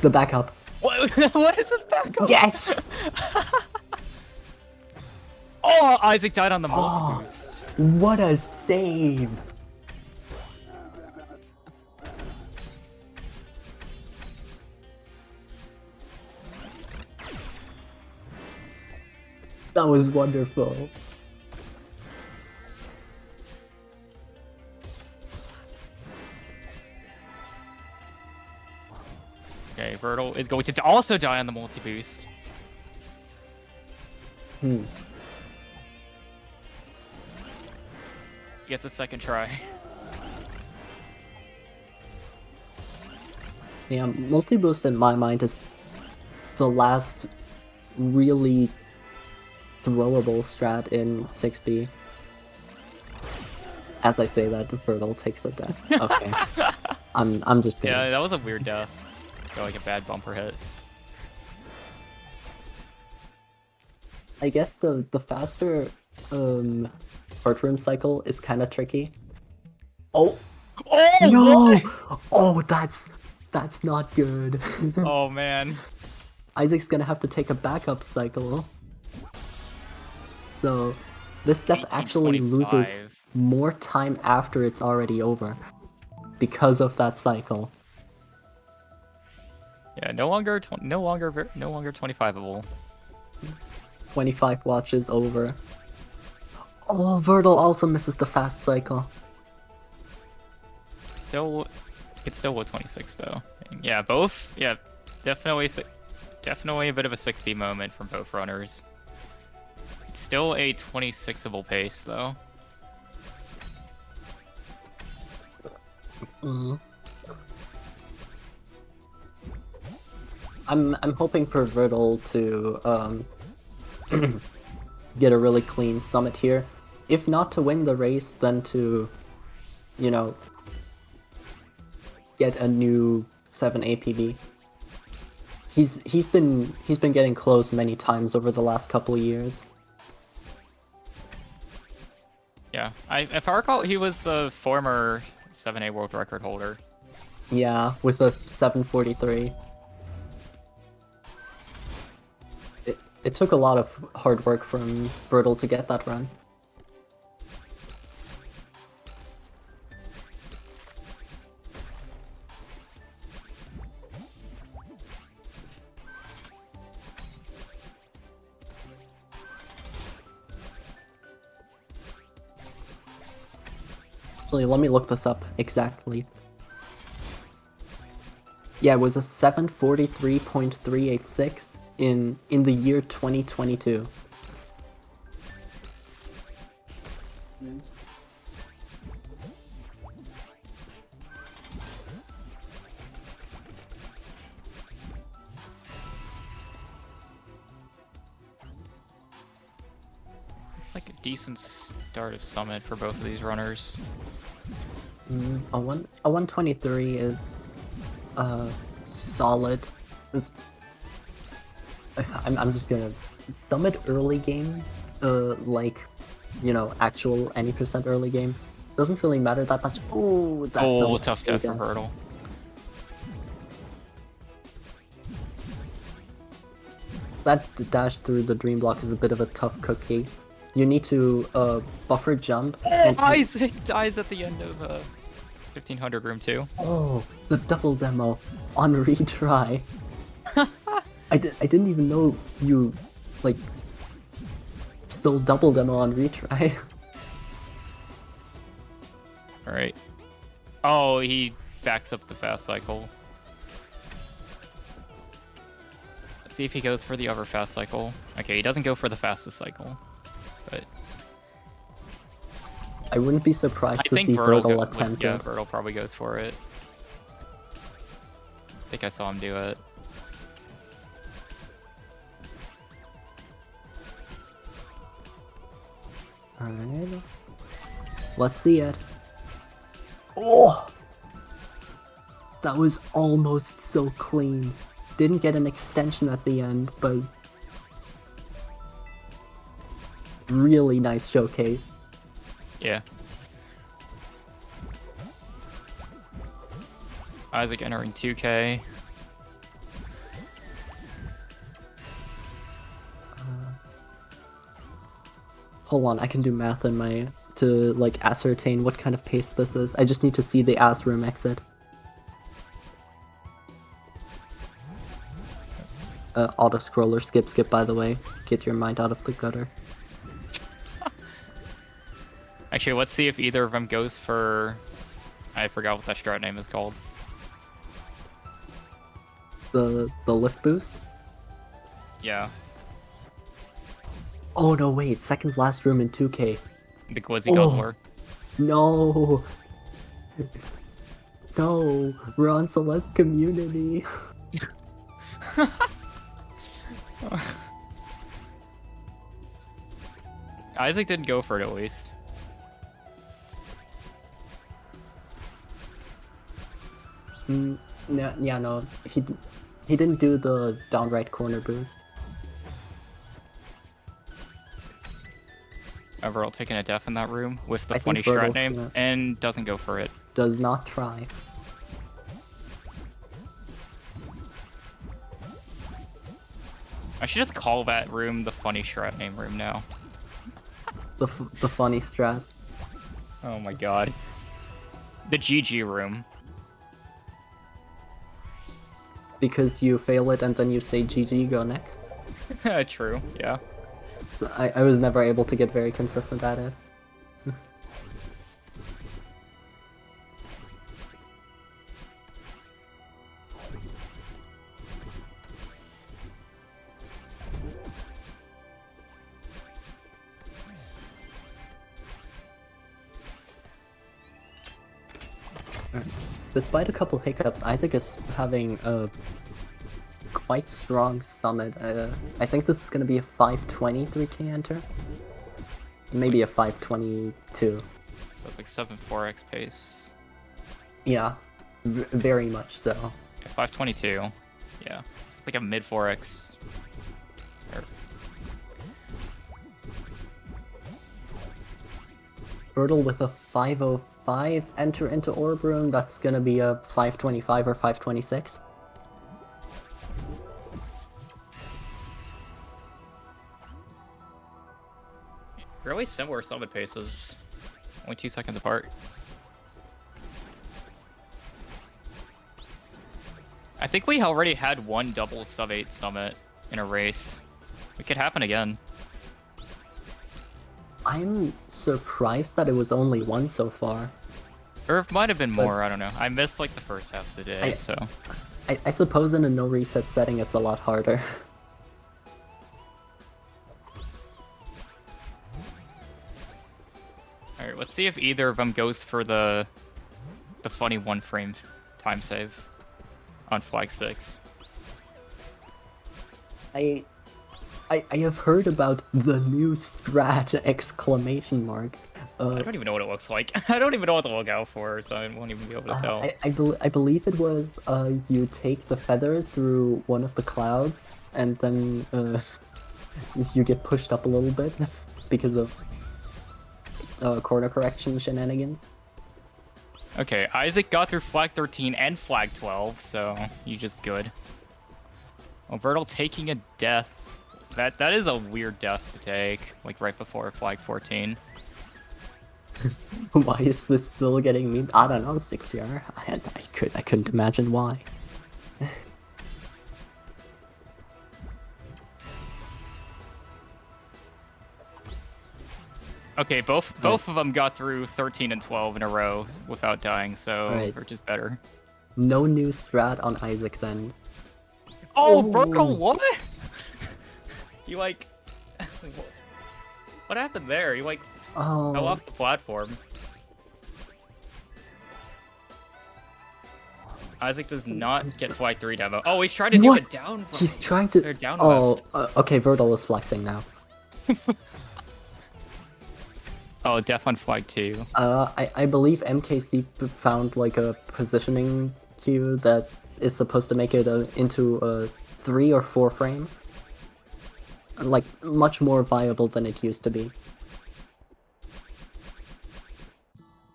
the backup. What? What is this backup? Yes! Oh, Isaac died on the Oh. multi-boost. What a save! That was wonderful. Okay, Vertal is going to also die on the multi-boost. Hmm. Gets a second try. Yeah, multi-boost in my mind is the last really throwable strat in 6B. As I say that, Verdal takes a death. Okay. I'm just kidding. Yeah, that was a weird death. Got like a bad bumper hit. I guess the faster heart room cycle is kind of tricky. Oh Oh no! Oh, that's not good. Oh man. Isaac's gonna have to take a backup cycle. So this death actually loses 1825. more time after it's already over because of that cycle. Yeah, no longer 25able. 25 watches over. Oh, Vertil also misses the fast cycle. Still, it's still with 26 though. Yeah, both. Yeah, definitely a bit of a 6B moment from both runners. It's still a 26able pace though. I'm hoping for Vertil to get a really clean summit here. If not to win the race, then to, you know, get a new 7 APB. He's been getting close many times over the last couple of years. Yeah, if I recall, he was a former 7A world record holder. Yeah, with a 743. It took a lot of hard work from Vertil to get that run. Actually, let me look this up exactly. Yeah, it was a 743.386 in the year 2022. It's like a decent start of summit for both of these runners. A 123 is solid. I'm just gonna summit early game, like, you know, actual any percent early game doesn't really matter that much. Oh, that's Oh, a tough death for death. Hurdle. That dash through the dream block is a bit of a tough cookie. You need to buffer jump. And Isaac dies at the end of 1500 room 2. oh, the double demo on retry. I didn't even know you, like, still double demo on retry. Alright. Oh, he backs up the fast cycle. Let's see if he goes for the other fast cycle. Okay, he doesn't go for the fastest cycle. But I wouldn't be surprised I to think see Vertil Vertil attempt yeah, it. Vertil probably goes for it. I think I saw him do it. Alright. Let's see it. Oh! That was almost so clean. Didn't get an extension at the end, but really nice showcase. Yeah. Isaac entering 2K. Hold on, I can do math in my to like ascertain what kind of pace this is. I just need to see the ass room exit. Auto scroller skip by the way. Get your mind out of the gutter. Actually, let's see if either of them goes for... I forgot what that strat name is called. The lift boost? Yeah. Oh no, wait, second last room in 2K. The Glizzy Guzzler. No! No, we're on Celeste community. Isaac didn't go for it at least. No, yeah, no, he didn't do the downright corner boost. Overall taking a def in that room with the I funny think strat Vertil's name gonna- and doesn't go for it. Does not try. I should just call that room the funny strat name room now. The funny strat. Oh my god. The GG room. Because you fail it and then you say GG, go next. True, yeah. So I was never able to get very consistent at it. Despite a couple hiccups, Isaac is having a quite strong summit. I think this is going to be a 520 3k enter. Maybe a 522. That's like 7-4x pace. Yeah, very much so. Yeah, 522. Yeah. It's like a mid 4x. Birtle with a 505 enter into Orb Room, that's going to be a 525 or 526. Really similar summit paces. Only 2 seconds apart. I think we already had one double sub 8 summit in a race. It could happen again. I'm surprised that it was only one so far. Or it might have been more, I don't know. I missed like the first half of the day, so. I suppose in a no reset setting it's a lot harder. Alright, let's see if either of them goes for the funny 1 frame time save on flag 6. I have heard about the new strat exclamation mark. I don't even know what it looks like. I don't even know what to look out for, so I won't even be able to tell. I believe it was you take the feather through one of the clouds and then you get pushed up a little bit because of corner correction shenanigans. Okay, Isaac got through flag 13 and flag 12, so you just good. Well, Vertil taking a death. That is a weird death to take, like right before flag 14. Why is this still getting me? I don't know, 6R. I couldn't imagine why. Okay, both of them got through 13 and 12 in a row without dying, so Right. which is better. No new strat on Isaac's end. Oh, Ooh. Vertil, what? You like, what happened there? You like Oh, fell off the platform. Isaac does not get flag 3 demo. Oh, he's trying to do What? a down. he's trying to. They're down Oh, left. okay. Vertil is flexing now. Oh, def on flag 2. I believe MKC found like a positioning cue that is supposed to make it into a 3 or 4 frame. Like much more viable than it used to be.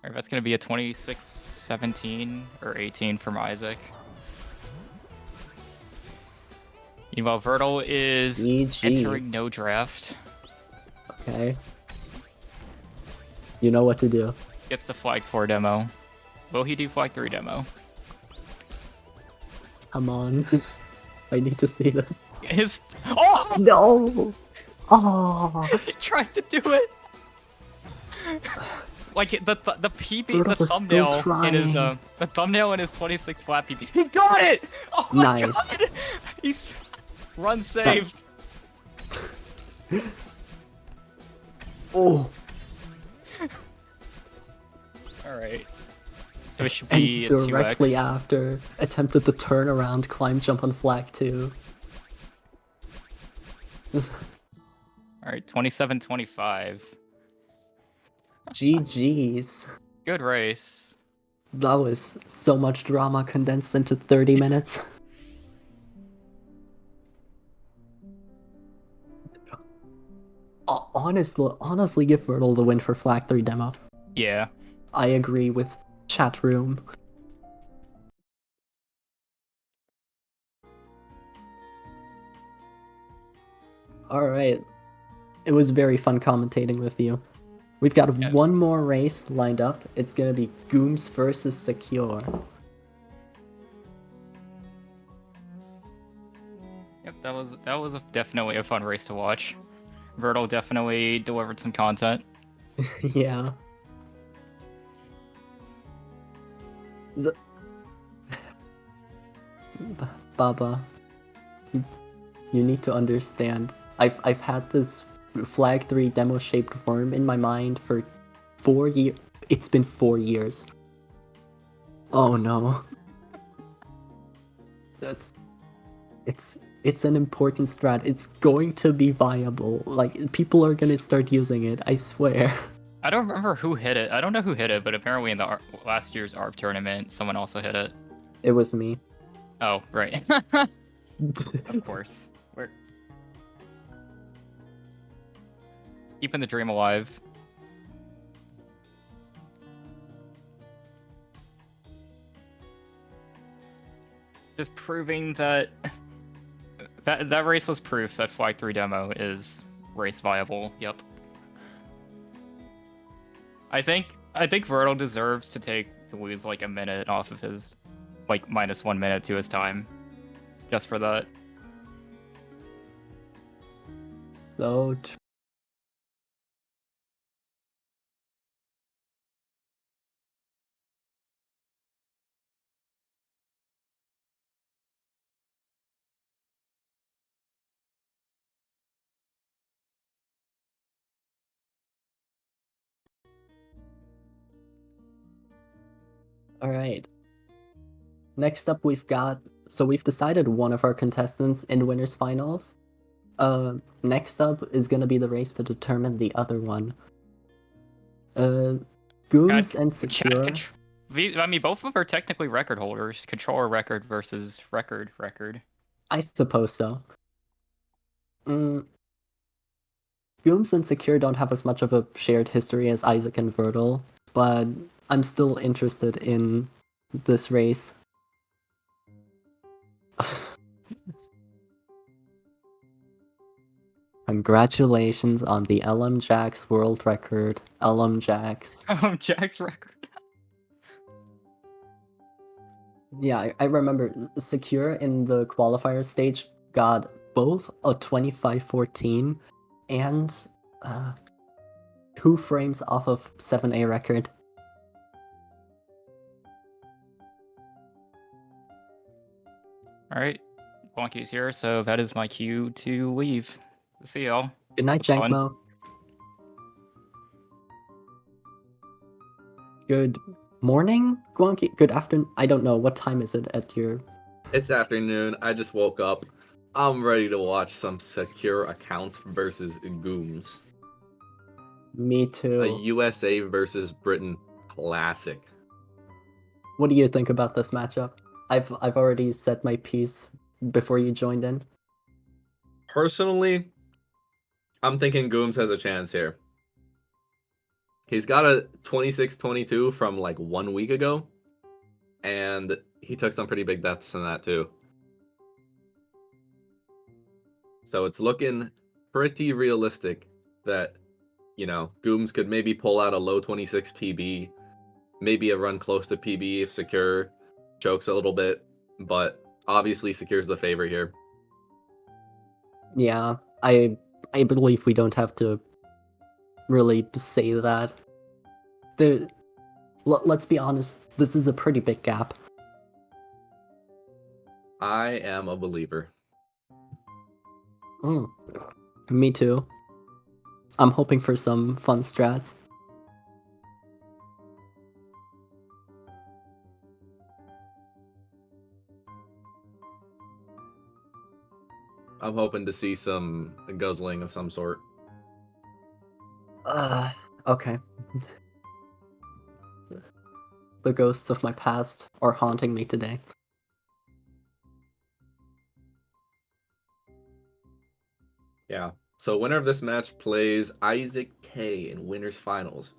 Alright, that's gonna be a 26-17 or 18 from Isaac. Meanwhile, Vertil is entering no draft. Okay. You know what to do. Gets the flag 4 demo. Will he do flag 3 demo? Come on. I need to see this. His oh No! Oh! he tried to do it. Like the PB, Vertil the is still thumbnail in his trying. the thumbnail in his 26 flat PB. He got it! Oh my Nice. god! He's run saved. Oh! Alright. So it should And be a directly 2x. after, attempted the turnaround climb jump on flag 2. Alright, 27-25. GG's. Good race. That was so much drama condensed into 30 minutes. Honestly, give Vertle the win for Flag 3 demo. Yeah. I agree with chat room. Alright. It was very fun commentating with you. We've got Yeah. one more race lined up. It's gonna be Gooms versus Secure. Yep, that was definitely a fun race to watch. Vertle definitely delivered some content. Yeah. Baba, you need to understand. I've had this Flag 3 demo shaped worm in my mind for 4 years. It's been 4 years. Oh no. That's it's an important strat. It's going to be viable. Like people are gonna start using it, I swear. I don't remember who hit it. I don't know who hit it, but apparently in the last year's ARP tournament, someone also hit it. It was me. Oh, right. Of course. We're keeping the dream alive. Just proving that that race was proof that Flag 3 demo is race viable. Yep. I think Vertle deserves to lose like a minute off of his like -1 minute to his time. Just for that. So true. Alright. Next up we've decided one of our contestants in winners finals. Next up is gonna be the race to determine the other one. Gooms and Secure. I mean, both of them are technically record holders. Controller record versus record. I suppose so. Gooms and Secure don't have as much of a shared history as Isaac and Vertle, but I'm still interested in this race. Congratulations on the LM Jax world record. LM Jax. Jack's record. Yeah, I remember Secure in the qualifier stage got both a 25-14 and 2 frames off of 7A record. Alright. Bonky's here, so that is my cue to leave. See y'all. Good night, That's fun. Jankmo. Good morning, Guanky. Good afternoon. I don't know. What time is it at your... It's afternoon. I just woke up. I'm ready to watch some Secure account versus Gooms. Me too. A USA versus Britain classic. What do you think about this matchup? I've already said my piece before you joined in. Personally, I'm thinking Gooms has a chance here. He's got a 26-22 from like 1 week ago, and he took some pretty big deaths in that too. So it's looking pretty realistic that, you know, Gooms could maybe pull out a low 26 PB, maybe a run close to PB if Secure chokes a little bit, but obviously Secure's the favorite here. Yeah, I believe we don't have to really say that. Let's be honest, this is a pretty big gap. I am a believer. Me too. I'm hoping for some fun strats. I'm hoping to see some guzzling of some sort. Okay. the ghosts of my past are haunting me today. Yeah. So winner of this match plays Isaac K in winners finals,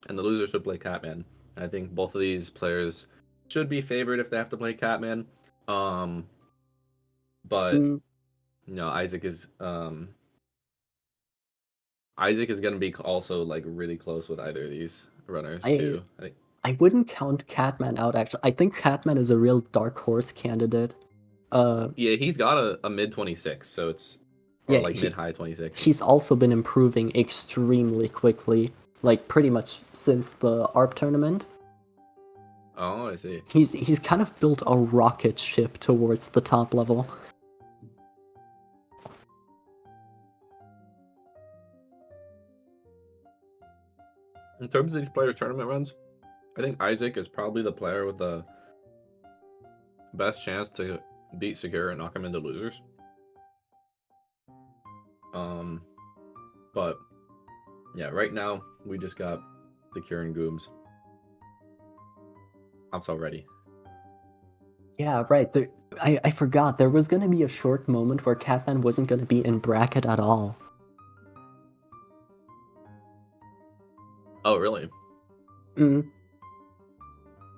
and the loser should play Catman. I think both of these players should be favored if they have to play Catman. But Mm, no, Isaac is gonna be also like really close with either of these runners I too. I think. I wouldn't count Catman out actually. I think Catman is a real dark horse candidate. Yeah, he's got a mid 26, so it's or Yeah, like mid high 26. he's also been improving extremely quickly, like pretty much since the ARP tournament. Oh, I see. He's kind of built a rocket ship towards the top level. In terms of these players' tournament runs, I think Isaac is probably the player with the best chance to beat Secure and knock him into losers. But yeah, right now we just got Secure and Gooms. I'm so ready. Yeah, right. I forgot there was gonna be a short moment where Catman wasn't gonna be in bracket at all. Oh, really? Mm.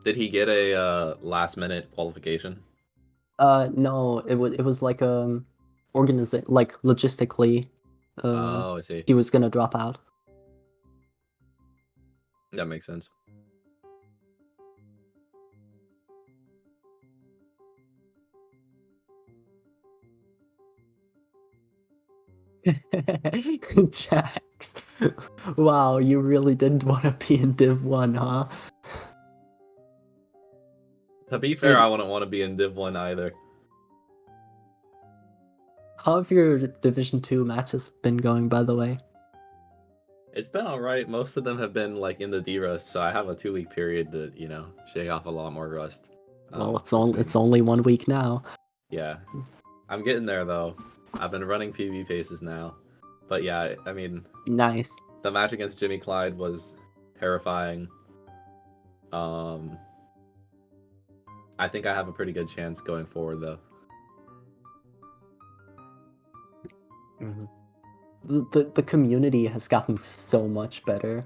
Did he get a last minute qualification? No, it was like like logistically, Oh, I see. he was gonna drop out. That makes sense. Jax. Wow, you really didn't want to be in Div 1, huh? To be fair, Wait. I wouldn't want to be in Div 1 either. How have your Division 2 matches been going, by the way? It's been alright. Most of them have been like in the D-Rust, so I have a 2-week period to, shake off a lot more rust. Well, it's between- only 1 week now. Yeah. I'm getting there though. I've been running PB paces now. But yeah, I mean, Nice. the match against Jimmy Clyde was terrifying. I think I have a pretty good chance going forward though. Mhm. The community has gotten so much better.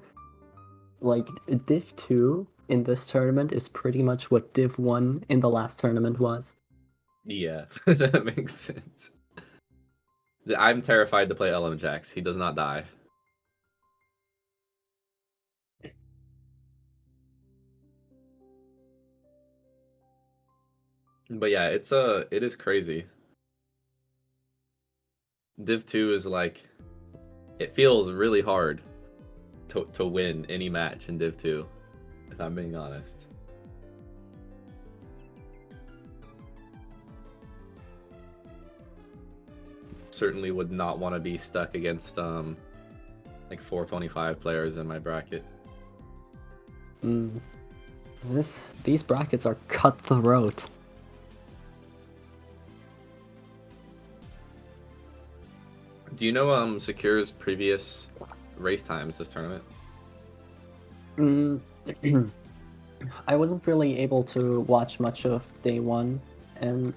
Like, Div 2 in this tournament is pretty much what Div 1 in the last tournament was. Yeah, that makes sense. I'm terrified to play LM Jax. He does not die. But yeah, it is crazy. Div 2 is like, it feels really hard to win any match in Div 2, if I'm being honest. Certainly would not want to be stuck against like 425 players in my bracket. These brackets are cutthroat. Do you know Secure's previous race times this tournament? I wasn't really able to watch much of day 1, and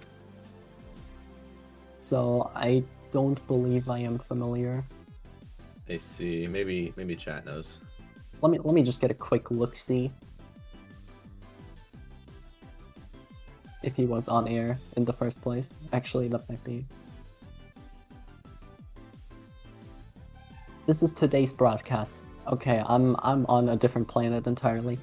so I don't believe I am familiar. I see. Maybe chat knows. Let me just get a quick look-see. If he was on air in the first place. Actually, that might be. This is today's broadcast. Okay, I'm on a different planet entirely.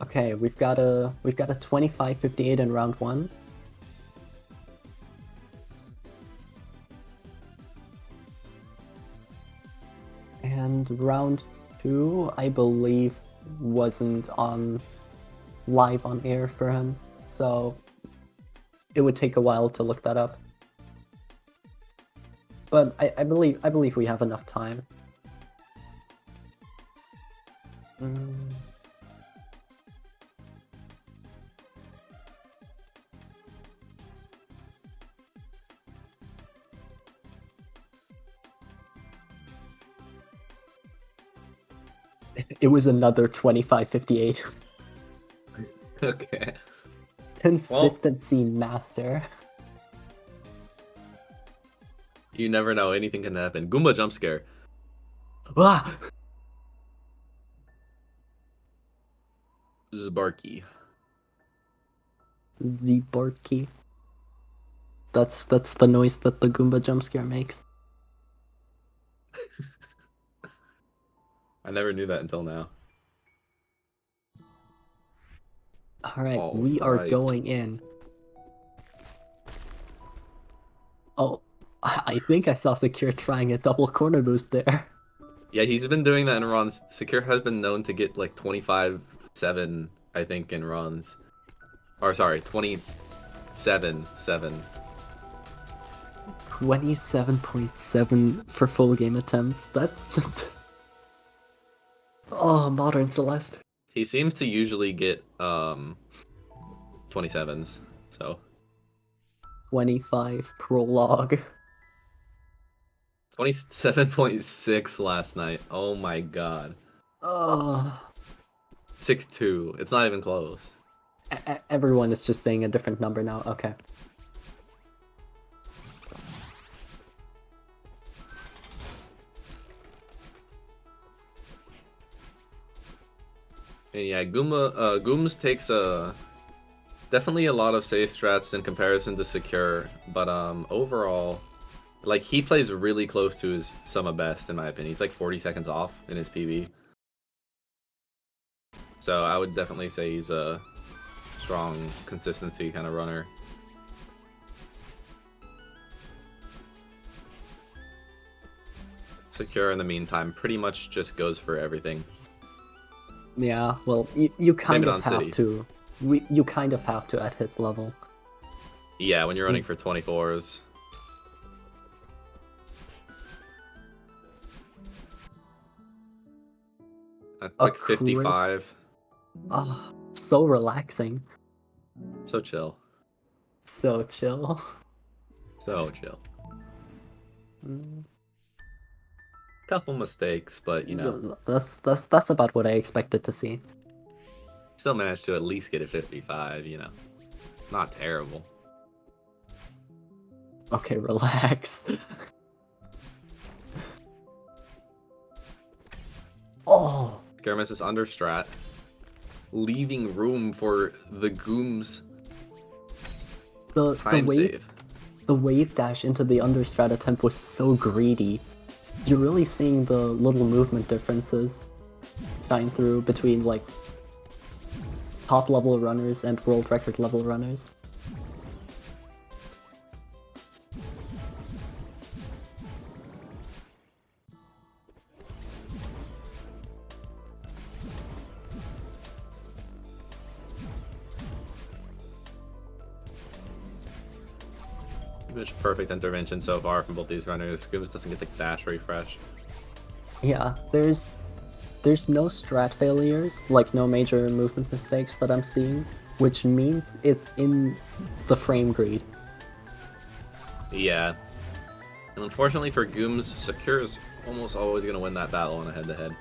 Okay, we've got a 25-58 in round 1. And round 2, I believe, wasn't live on air for him, so it would take a while to look that up. But I believe we have enough time. It was another 25-58. Okay. Consistency master. You never know. Anything can happen. Goomba jump scare. Ah! Zbarky. Zbarky. That's the noise that the Goomba jump scare makes. I never knew that until now. Alright, we are Alright. going in. Oh, I think I saw Secure trying a double corner boost there. Yeah, he's been doing that in runs. Secure has been known to get like 25-7, I think, in runs. Or sorry, 27-7. 27.7 for full game attempts. That's... Oh, modern Celeste. He seems to usually get 27s. So 25 prologue. 27.6 last night. Oh my god. Oh, 6-2. It's not even close. everyone is just saying a different number now. Okay. And yeah, Gooms takes definitely a lot of safe strats in comparison to Secure, but overall, like he plays really close to his summa best in my opinion. He's like 40 seconds off in his PB. So I would definitely say he's a strong consistency kind of runner. Secure in the meantime pretty much just goes for everything. Yeah, well, you kind Blame it of on have City. to. You kind of have to at his level. Yeah, when you're running He's- for 24s. A quick crisp- 55. Ah, so relaxing. So chill. So chill. So chill. Mm, Couple mistakes, but you know, That's about what I expected to see. still managed to at least get a 55, you know. Not terrible. Okay, relax. Oh, Skirmish is under strat, leaving room for the Gooms the time wave save. the wave dash into the understrat attempt was so greedy. You're really seeing the little movement differences shine through between like top level runners and world record level runners. Which perfect intervention so far from both these runners. Gooms doesn't get the dash refresh. Yeah, there's no strat failures, like no major movement mistakes that I'm seeing, which means it's in the frame greed. Yeah. And unfortunately for Gooms, Secure is almost always going to win that battle on a head-to-head.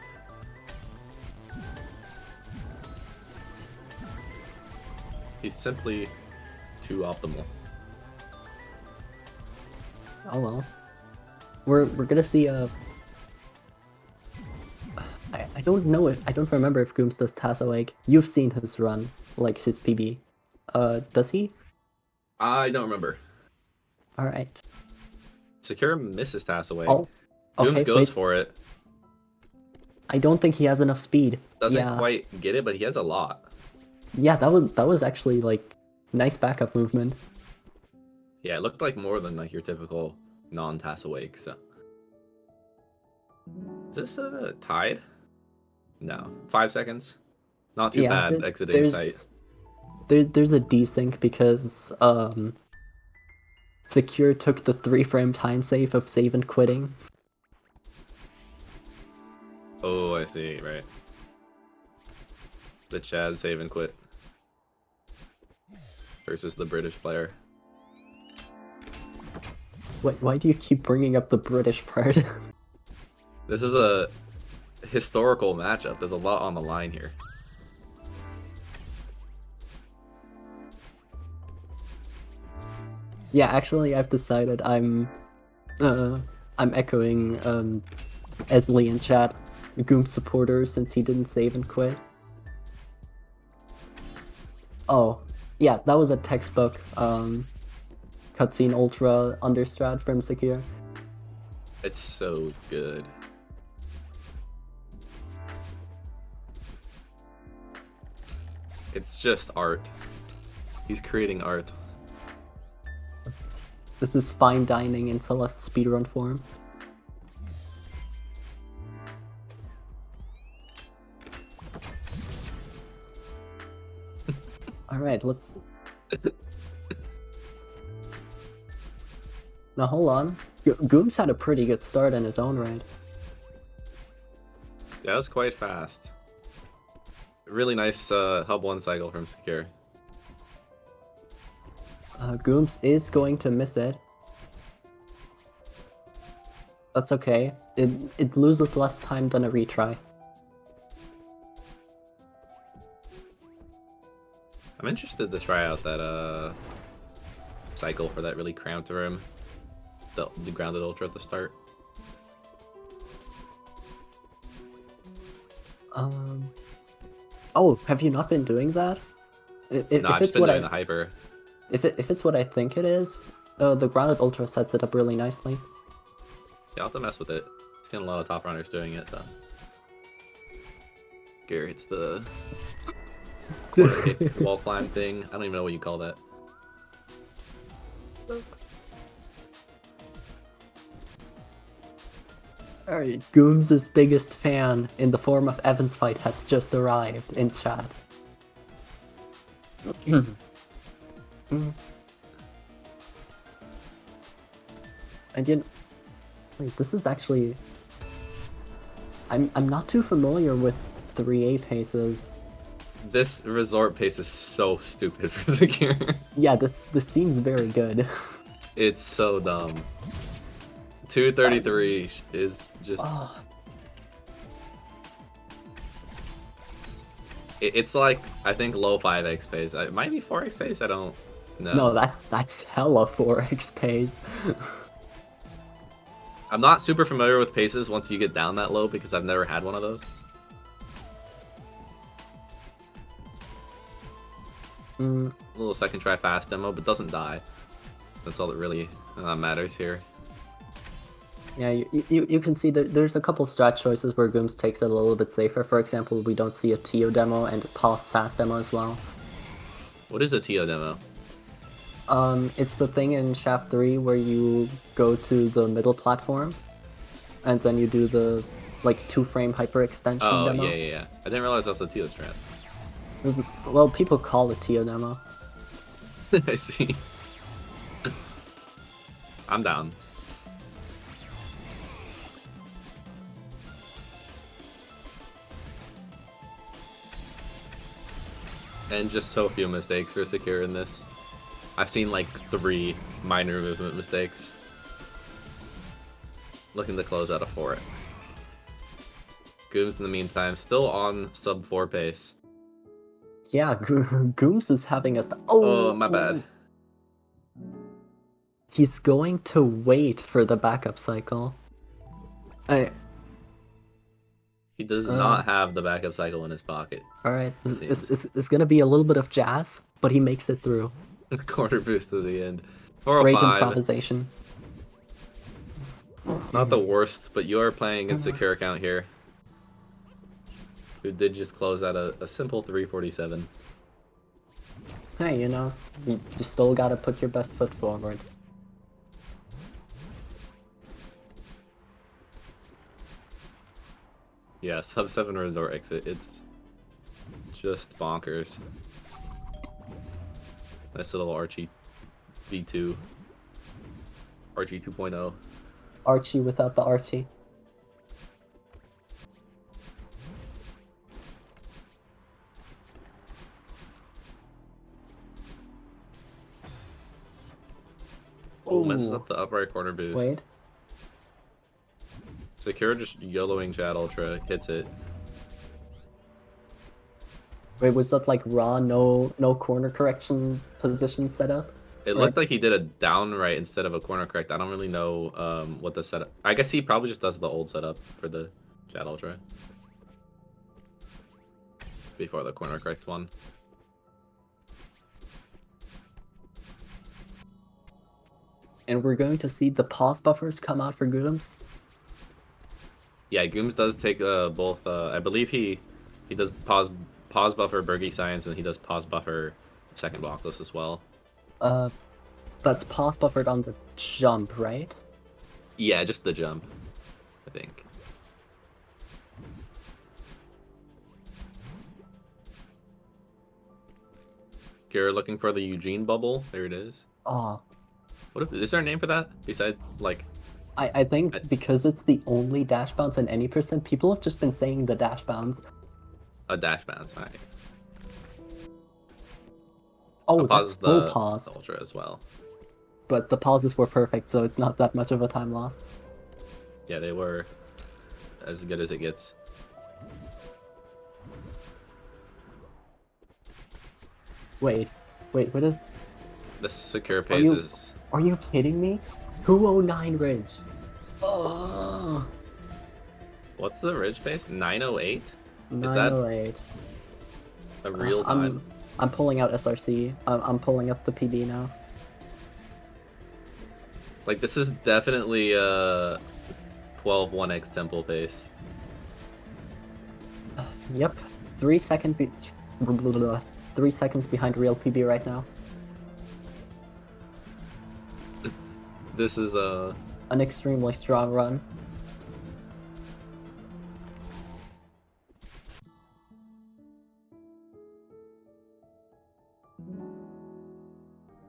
He's simply too optimal. Oh well. We're gonna see a. I don't know if I don't remember if Gooms does Tasso Egg. You've seen his run, like his PB. Does he? I don't remember. All right. Secure misses Tass away. Oh, Gooms okay. goes Wait. for it. I don't think he has enough speed. Doesn't yeah. quite get it, but he has a lot. Yeah, that was actually like nice backup movement. Yeah, it looked like more than like your typical non-Tass awake. So, is this tied? No, 5 seconds. Not too Yeah, bad. Exiting site. There's a desync because Secure took the 3-frame time save of save and quitting. Oh, I see. Right. The Chad save and quit versus the British player. Why do you keep bringing up the British part? This is a historical matchup. There's a lot on the line here. Yeah, actually, I've decided I'm echoing Esley in chat, Goom supporter, since he didn't save and quit. Oh, yeah, that was a textbook cutscene ultra understrat from Sakir. It's so good. It's just art. He's creating art. This is fine dining in Celeste speedrun form. Alright, let's... Now hold on. Goom's had a pretty good start in his own right. Yeah, that was quite fast. Really nice hub 1 cycle from Secure. Gooms is going to miss it. That's okay. It loses less time than a retry. I'm interested to try out that cycle for that really cramped room. The grounded ultra at the start. Oh, have you not been doing that? If No, I've it's just been what doing I the hyper. if it's what I think it is, the grounded ultra sets it up really nicely. Yeah, I'll have to mess with it. I've seen a lot of top runners doing it, so. Gary, it's the wall climb thing. I don't even know what you call that. Alright, Gooms' biggest fan in the form of Evan's fight has just arrived in chat. And you know, wait, this is actually... I'm not too familiar with 3A paces. This resort pace is so stupid for Secure. Yeah, this seems very good. It's so dumb. 233 is just... It's like, I think low 5x pace. It might be 4x pace, I don't know. No, that's hella 4x pace. I'm not super familiar with paces once you get down that low because I've never had one of those. A little second try fast demo, but doesn't die. That's all that really matters here. Yeah, you can see that there's a couple strat choices where Gooms takes it a little bit safer. For example, we don't see a Tio demo and a past fast demo as well. What is a Tio demo? It's the thing in Shaft 3 where you go to the middle platform, and then you do the, like, 2-frame hyperextension demo. Yeah. I didn't realize that was a Tio strat. Well, people call it Tio demo. I see. I'm down. And just so few mistakes for Secure in this. I've seen like 3 minor movement mistakes. Looking to close out a 4x. Gooms in the meantime still on sub 4 pace. Yeah, Gooms is having us. Oh, my bad. He's going to wait for the backup cycle. He does not have the backup cycle in his pocket. Alright, it's gonna be a little bit of jazz, but he makes it through. Quarter boost to the end. Great 405. improvisation. Not the worst, but you are playing against Secure account here. Who did just close out a simple 347. Hey, you know, you still gotta put your best foot forward. Yeah, sub 7 resort exit. It's just bonkers. Nice little Archie V2. Archie 2.0. Archie without the Archie. Oh, messes up the upright corner boost. Wait. Secure just YOLOing Chad Ultra, hits it. Wait, was that like raw, no corner correction position setup? It looked like he did a down right instead of a corner correct. I don't really know what the setup... I guess he probably just does the old setup for the Chad Ultra. Before the corner correct one. And we're going to see the pause buffers come out for Gooms. Yeah, Gooms does take both. I believe he does pause buffer Bergie Science, and he does pause buffer second blocklist as well. That's pause buffered on the jump, right? Yeah, just the jump, I think. You're looking for the Eugene bubble. There it is. Oh, Is there a name for that besides like? I think because it's the only dash bounce in any percent, people have just been saying the dash bounce. A dash bounce, alright. Oh, Pause that's full the pause. Ultra as well. But the pauses were perfect, so it's not that much of a time loss. Yeah, they were as good as it gets. Wait, what is... The secure pace you- is... Are you kidding me? 209 Ridge. Oh, What's the ridge pace? 908? Is that 908. a real time? I'm pulling out SRC. I'm pulling up the PB now. Like, this is definitely 12 1x temple pace. Yep. 3 seconds behind real PB right now. This is An extremely strong run.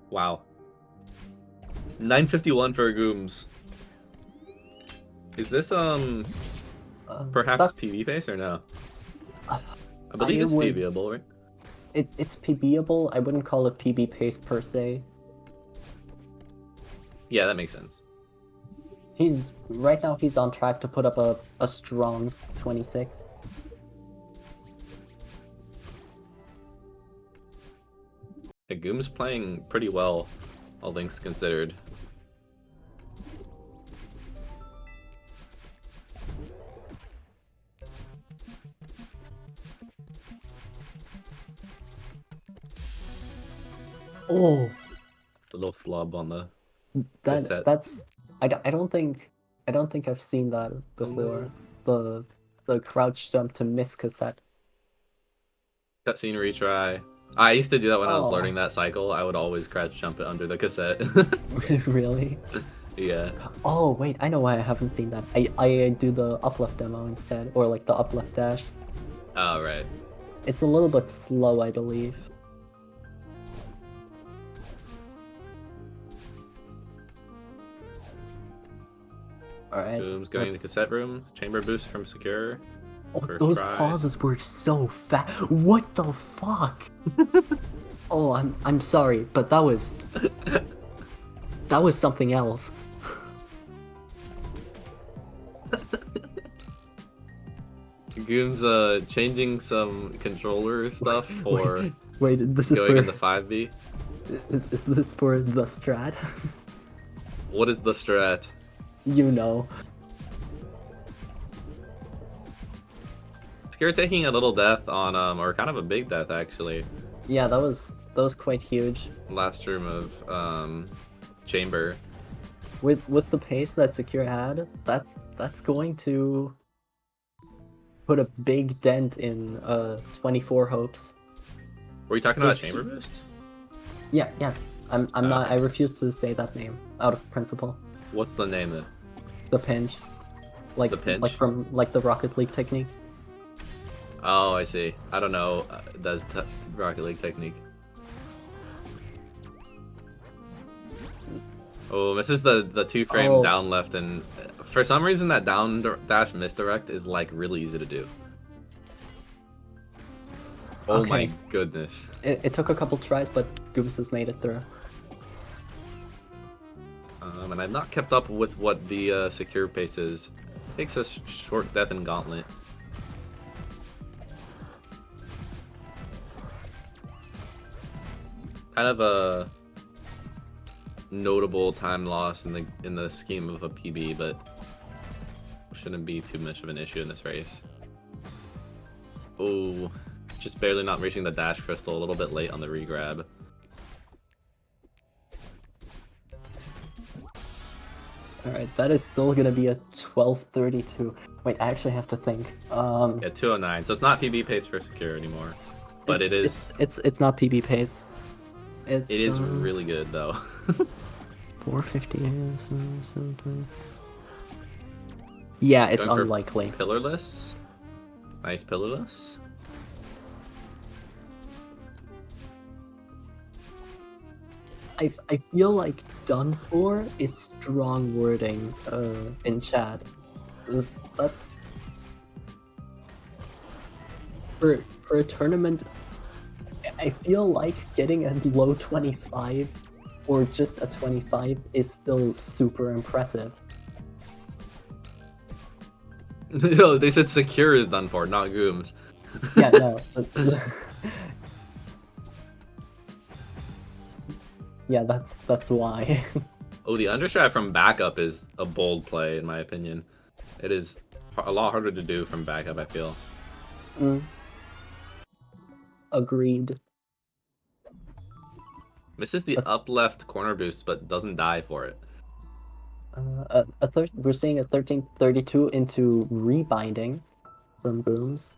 wow. 951 for Gooms. Is this perhaps That's- PB pace or no? I I believe it's would- PBable, right? It's PBable. I wouldn't call it PB pace per se. Yeah, that makes sense. Right now he's on track to put up a strong 26. Yeah, Goom's playing pretty well, all things considered. Oh, The little flub on the cassette. that's I don't think I've seen that before. The crouch jump to miss cassette. Cutscene retry. I used to do that when I was Oh. learning that cycle. I would always crouch jump it under the cassette. Really? Yeah. Oh wait, I know why I haven't seen that. I do the uplift demo instead, or like the uplift dash. Oh, right. It's a little bit slow, I believe. Alright. Goom's going to the cassette room. Chamber boost from Secure. Oh, first those try. pauses were so fast. What the fuck? Oh, I'm sorry, but that was something else. Goom's changing some controller stuff for Wait, this is going for into 5v. is this for the strat? What is the strat? You know. Secure taking a little death on or kind of a big death actually. Yeah, that was quite huge. Last room of chamber. With the pace that Secure had, that's going to put a big dent in 24 hopes. Were you talking about If- chamber boost? Yeah, yes. I'm not. I refuse to say that name out of principle. What's the name then? The pinch, like The pinch? like from like the Rocket League technique. Oh, I see. I don't know the Rocket League technique. Oh, this is the two frame Oh. down left, and for some reason that down dash misdirect is like really easy to do. Oh my Okay. goodness. It took a couple tries, but Gooms has made it through. And I've not kept up with what the secure pace is Takes a short death and gauntlet. Kind of a notable time loss in the scheme of a PB, but shouldn't be too much of an issue in this race. Oh, just barely not reaching the dash crystal, a little bit late on the regrab. Alright, that is still gonna be a 12:32. Wait, I actually have to think. Yeah, 209. So it's not PB pace for Secure anymore, but it is. It's not PB pace. It is really good though. 450. Yeah, 720. Yeah, it's Going for unlikely. Pillarless. Nice pillarless. I feel like done for is strong wording in chat. That's for a tournament. I feel like getting a low 25 or just a 25 is still super impressive. No, they said Secure is done for, not Gooms. Yeah, no. Yeah, that's why. Oh, the understrat from backup is a bold play, in my opinion. It is a lot harder to do from backup, I feel. Agreed. Misses the up left corner boost, but doesn't die for it. We're seeing a 1332 into rebinding from Booms.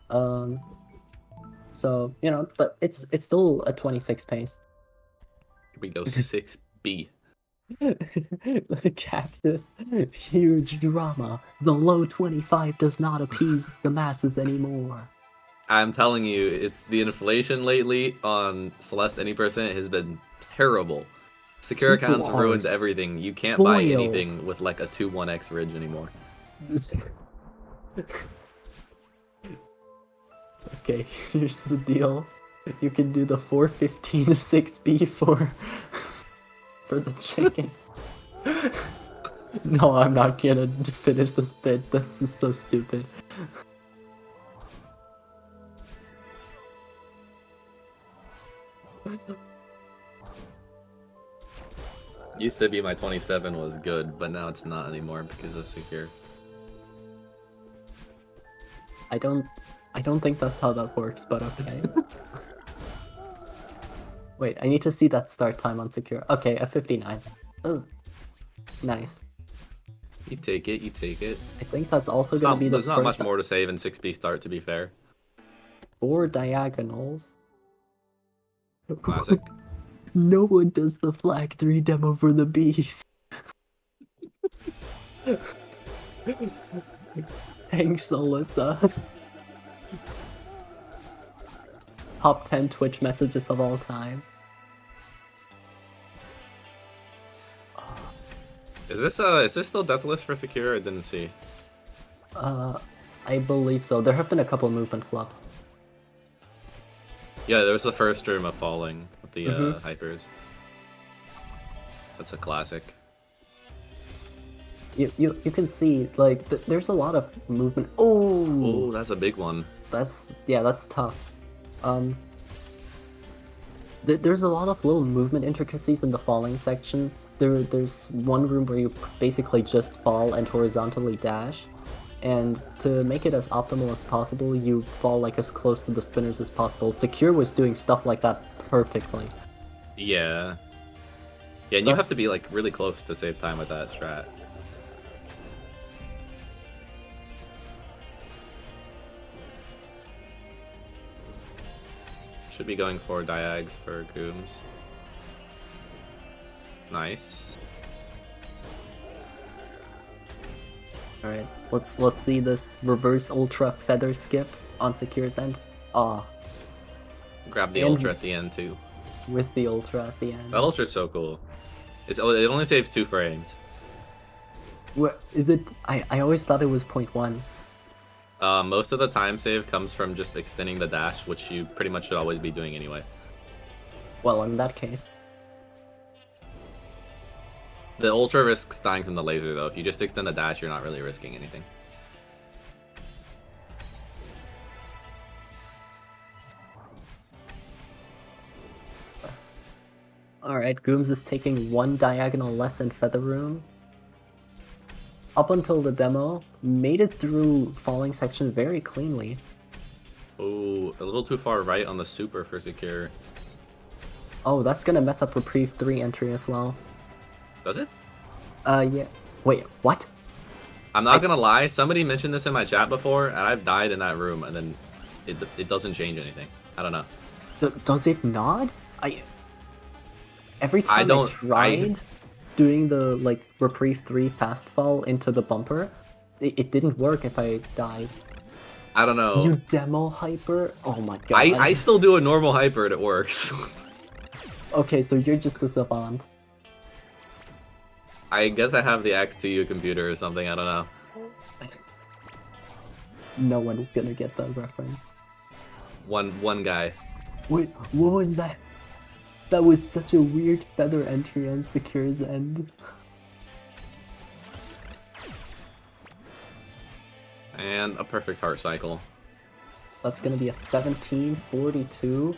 So, you know, but it's still a 26 pace. Here we go, 6B. Cactus, huge drama. The low 25 does not appease the masses anymore. I'm telling you, it's the inflation lately on Celeste any percent has been terrible. Secure People accounts are ruined everything. You can't buy spoiled. anything with like a 2-1x ridge anymore. Okay, here's the deal. You can do the 415 6B for the chicken. No, I'm not gonna finish this bit. That's just so stupid. Used to be my 27 was good, but now it's not anymore because of Secure. I don't think that's how that works, but okay. Wait, I need to see that start time on Secure. Okay, a 59. Ugh. Nice. You take it, you take it. I think that's also going to be the There's not much more to save in 6B start, to be fair. 4 diagonals. Classic. No one does the flag 3 demo for the beef. Thanks, Alyssa. Top 10 Twitch messages of all time. Is this still deathless for Secure? I didn't see. I believe so. There have been a couple movement flops. Yeah, there was the first room of falling with the hypers. That's a classic. You can see like there's a lot of movement. Oh, that's a big one. That's tough. There's a lot of little movement intricacies in the falling section. There's one room where you basically just fall and horizontally dash, and to make it as optimal as possible, you fall like as close to the spinners as possible. Secure was doing stuff like that perfectly. Yeah. Yeah, and you have to be like really close to save time with that strat. Should be going for diags for Gooms. Nice. All right, let's see this reverse ultra feather skip on Secure's end. Grab the And- ultra at the end too. With the ultra at the end. That ultra's so cool. It only saves 2 frames. What is it? I always thought it was 0.1. Most of the time save comes from just extending the dash, which you pretty much should always be doing anyway. Well, in that case. The ultra risks dying from the laser though. If you just extend the dash, you're not really risking anything. Alright, Gooms is taking one diagonal less in Feather Room. Up until the demo, made it through falling section very cleanly. Oh, a little too far right on the super for secure. Oh, that's gonna mess up Reprieve 3 entry as well. Does it? Yeah. Wait, what? I'm not gonna lie, somebody mentioned this in my chat before, and I've died in that room, and then it doesn't change anything. I don't know. Does it not? Every time I don't- tried doing the like Reprieve 3 fast fall into the bumper, it didn't work if I died. I don't know. You demo hyper? Oh my god. I still do a normal hyper and it works. Okay, so you're just a savant. I guess I have the X2U computer or something, I don't know. No one is gonna get that reference. One guy. Wait, what was that? That was such a weird feather entry on Secure's end. And a perfect heart cycle. That's gonna be a 1742.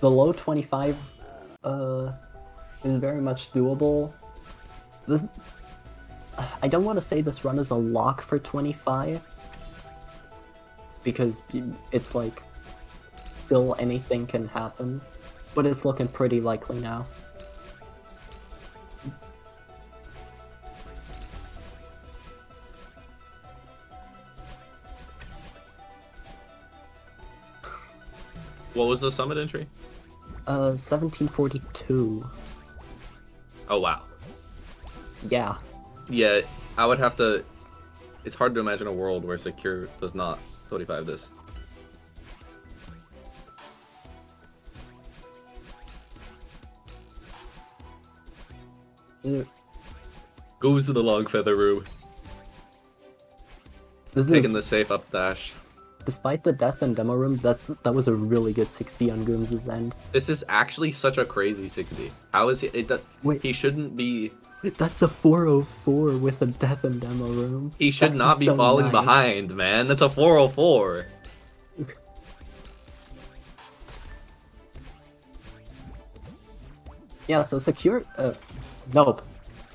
The low 25 is very much doable. This, I don't want to say this run is a lock for 25, because it's like still anything can happen, but it's looking pretty likely now. What was the summit entry? 1742. Oh wow. Yeah. Yeah, I would have to... It's hard to imagine a world where Secure does not 25 this. Goes to the long feather room. This Taking is, the safe up dash. despite the death in demo room, that was a really good 6B on Gooms' end. This is actually such a crazy 6B. How is he? Wait. He shouldn't be... That's a 404 with a death in demo room. He should That's not be so falling nice. behind, man. That's a 404. Yeah, so Secure, nope,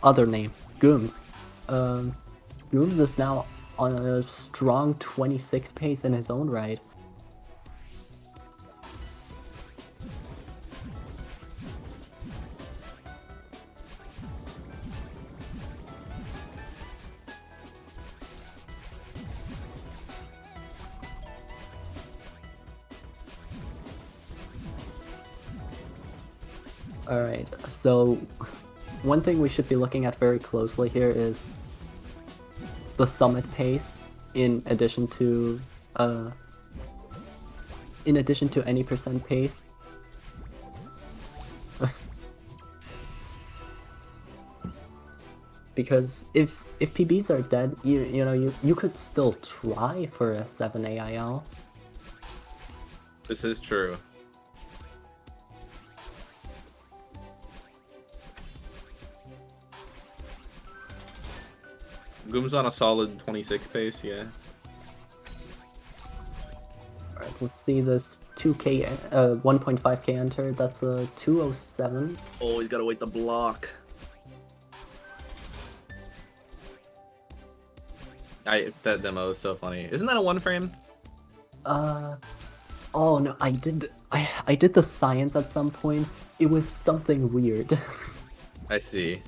other name, Gooms. Gooms is now on a strong 26 pace in his own right. Alright, so one thing we should be looking at very closely here is the summit pace in addition to any percent pace. Because if PBs are dead, you could still try for a 7 AIL. This is true. Goom's on a solid 26 pace, yeah. Alright, let's see this 2k, 1.5k enter, that's a 207. Oh, he's gotta wait the block. That demo is so funny. Isn't that a one frame? Oh no, I did the science at some point. It was something weird. I see.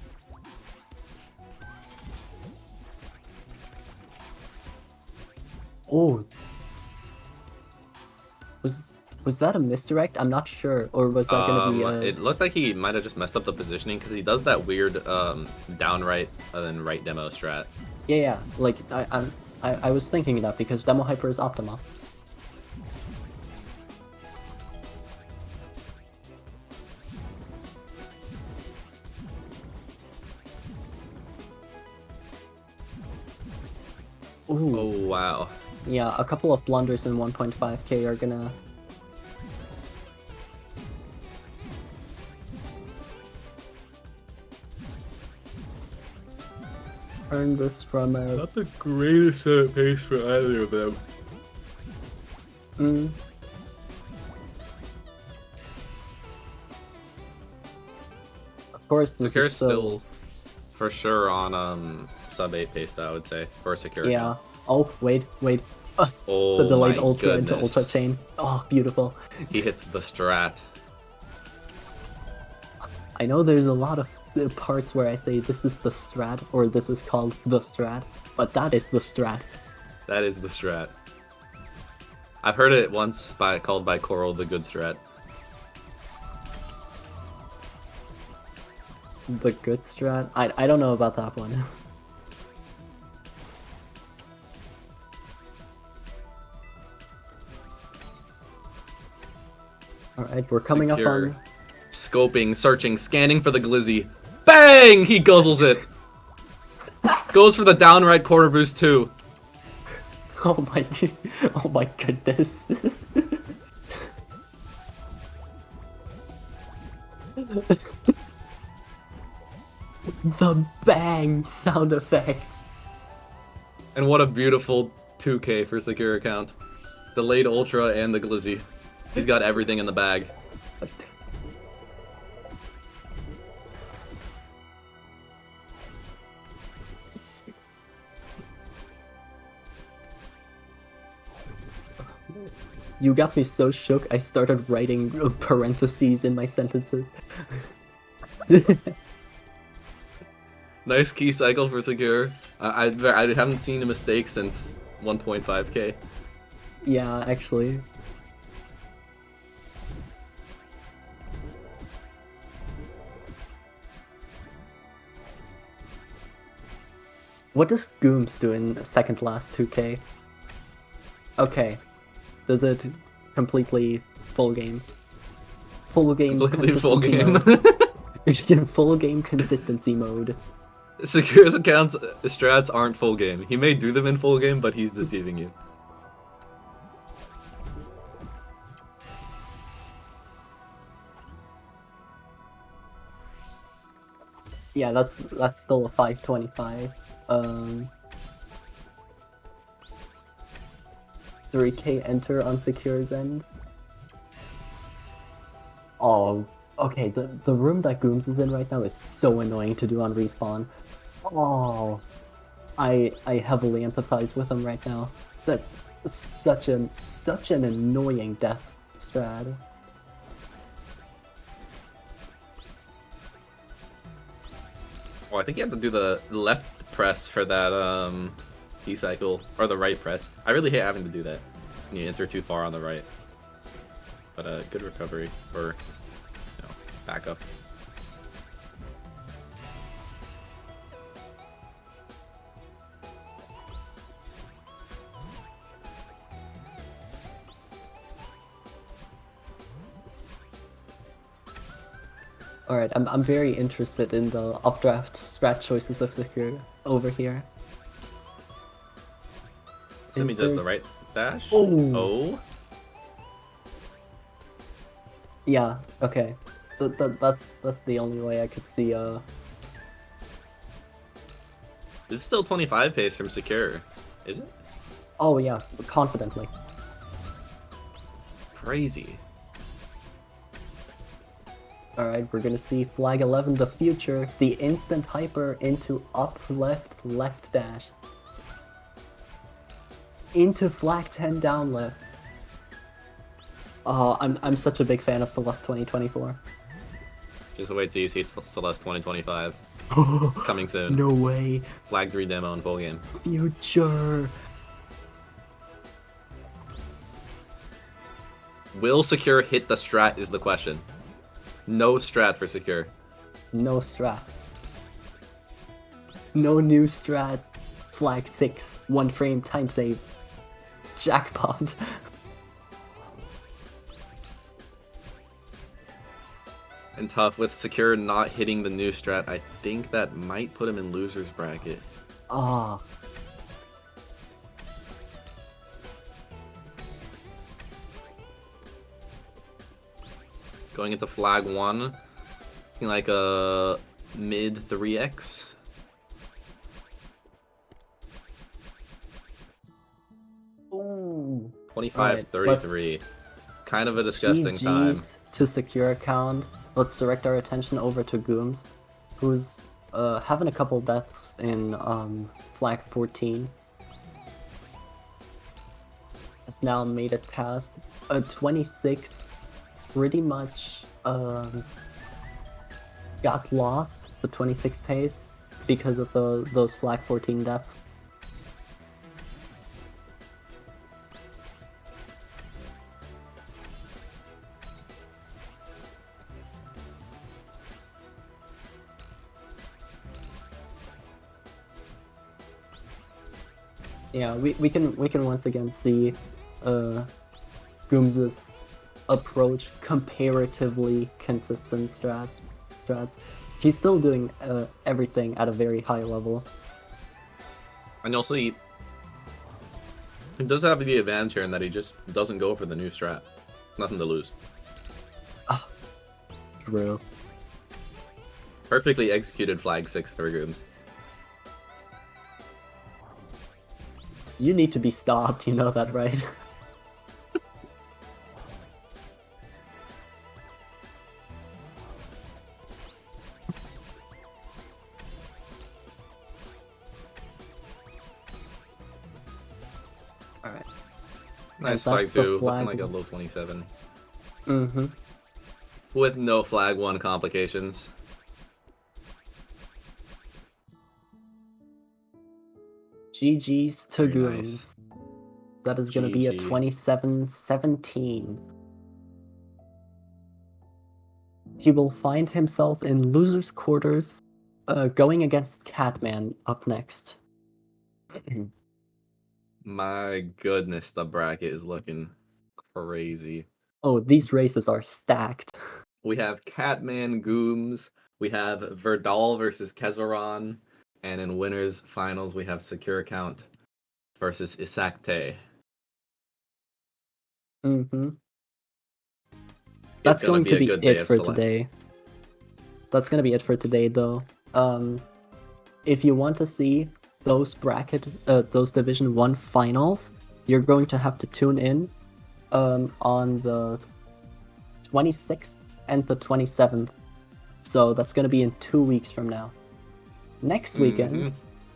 Oh. Was that a misdirect? I'm not sure. Or was that gonna be a... It looked like he might have just messed up the positioning because he does that weird down right and then right demo strat. Yeah, like I was thinking that because demo hyper is optimal. Ooh. Oh wow. Yeah, a couple of blunders in 1.5k are gonna... earn this from a... Not the greatest pace for either of them. Of course, this Secure's is so... still for sure on sub 8 pace though, I would say, for a Secure Yeah. account. Oh, wait. Oh The delayed my ultra goodness. into ultra chain. Oh, beautiful. He hits the strat. I know there's a lot of parts where I say this is the strat, or this is called the strat, but that is the strat. That is the strat. I've heard it once called by Coral the good strat. The good strat? I don't know about that one. Alright, we're coming Secure. up on... Scoping, searching, scanning for the glizzy. Bang! He guzzles it. Goes for the downright corner boost too. Oh my goodness. The bang sound effect. And what a beautiful 2K for Secure account. The late ultra and the glizzy. He's got everything in the bag. You got me so shook, I started writing parentheses in my sentences. Nice key cycle for Secure. I haven't seen a mistake since 1.5K. Yeah, actually. What does Gooms do in second last 2K? Okay. Does it completely full game? Full game Completely full consistency game. mode. In full game consistency mode. Secure's accounts strats aren't full game. He may do them in full game, but he's deceiving you. Yeah, that's still a 525. 3K enter on Secure's end. Oh, okay, the room that Gooms is in right now is so annoying to do on respawn. Oh, I heavily empathize with him right now. That's such an annoying death strat. Oh, I think you have to do the left press for that key cycle, or the right press. I really hate having to do that. You enter too far on the right. But good recovery for, backup. Alright, I'm very interested in the updraft strat choices of Secure over here. Simi Is does there- the right dash. Oh. Oh. Yeah, okay. That's the only way I could see This is still 25 pace from Secure, is it? Oh yeah, confidently. Crazy. Alright, we're gonna see flag 11 the future, the instant hyper into up left left dash. Into flag 10 down left. I'm such a big fan of Celeste 2024. Just wait till you see Celeste 2025. Coming soon. No way. Flag 3 demo in full game. Future. Will Secure hit the strat is the question. No strat for Secure. No strat. No new strat. Flag 6. 1 frame time save. Jackpot. And tough with Secure not hitting the new strat. I think that might put him in loser's bracket. Ah. Going into flag 1. Looking like a mid 3x. Ooh. 25 Alright, 33. Kind of a disgusting time. GG's to Secure account. let's direct our attention over to Gooms, who's having a couple deaths in flag 14. Has now made it past 26. Pretty much got lost the 26 pace because of those flag 14 deaths. Yeah, we can once again see Gooms's approach comparatively consistent strats. He's still doing everything at a very high level. And you'll see, he does have the advantage here in that he just doesn't go for the new strat. Nothing to lose. True. Perfectly executed flag 6 for Gooms. You need to be stopped, you know that, right? Alright. Nice that's flag the 2, looking flag like a one. low 27. Mm-hmm. With no flag 1 complications. GG's to Very Gooms. nice. That is gonna be a GG. 27-17. He will find himself in loser's quarters, going against Catman up next. My goodness, the bracket is looking crazy. Oh, these races are stacked. We have Catman Gooms, we have Verdal versus Kezaron, and in winners finals we have Secure Count versus Isakte. Mm-hmm. It's That's gonna going be to a be good day it of for Celeste. today. That's gonna be it for today, though. If you want to see those those Division 1 finals, you're going to have to tune in on the 26th and the 27th. So that's gonna be in 2 weeks from now. Next weekend,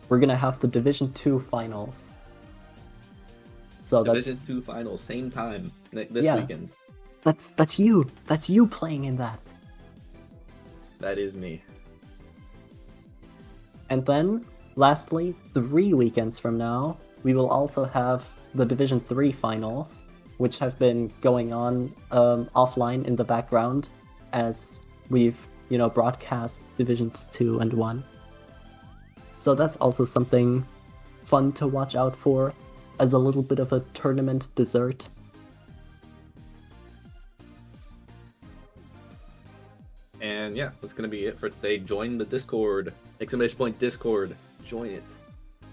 we're gonna have the Division 2 finals. So Division 2 finals, same time this Yeah. weekend. that's you. That's you playing in that. That is me. And then, lastly, 3 weekends from now, we will also have the Division 3 finals, which have been going on offline in the background as we've, broadcast Divisions 2 and 1. So that's also something fun to watch out for as a little bit of a tournament dessert. And yeah, that's gonna be it for today. Join the Discord. Exclamation point Discord. Join it.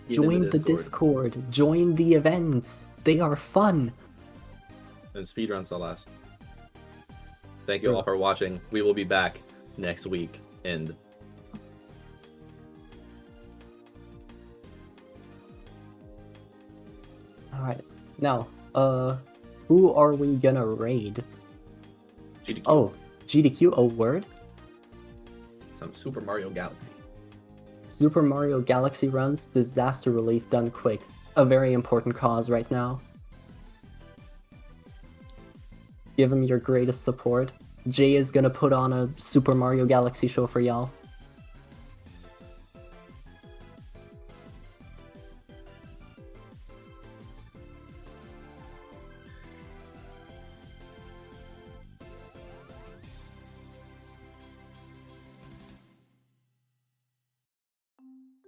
Get in Join the Discord. Join the events. They are fun. And speedrun Celeste. Thank you all for watching. We will be back next week. And Alright. Now, who are we gonna raid? GDQ. Oh, GDQ, a word? Some Super Mario Galaxy. Super Mario Galaxy runs, disaster relief done quick. A very important cause right now. Give him your greatest support. Jay is gonna put on a Super Mario Galaxy show for y'all.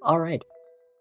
Alright,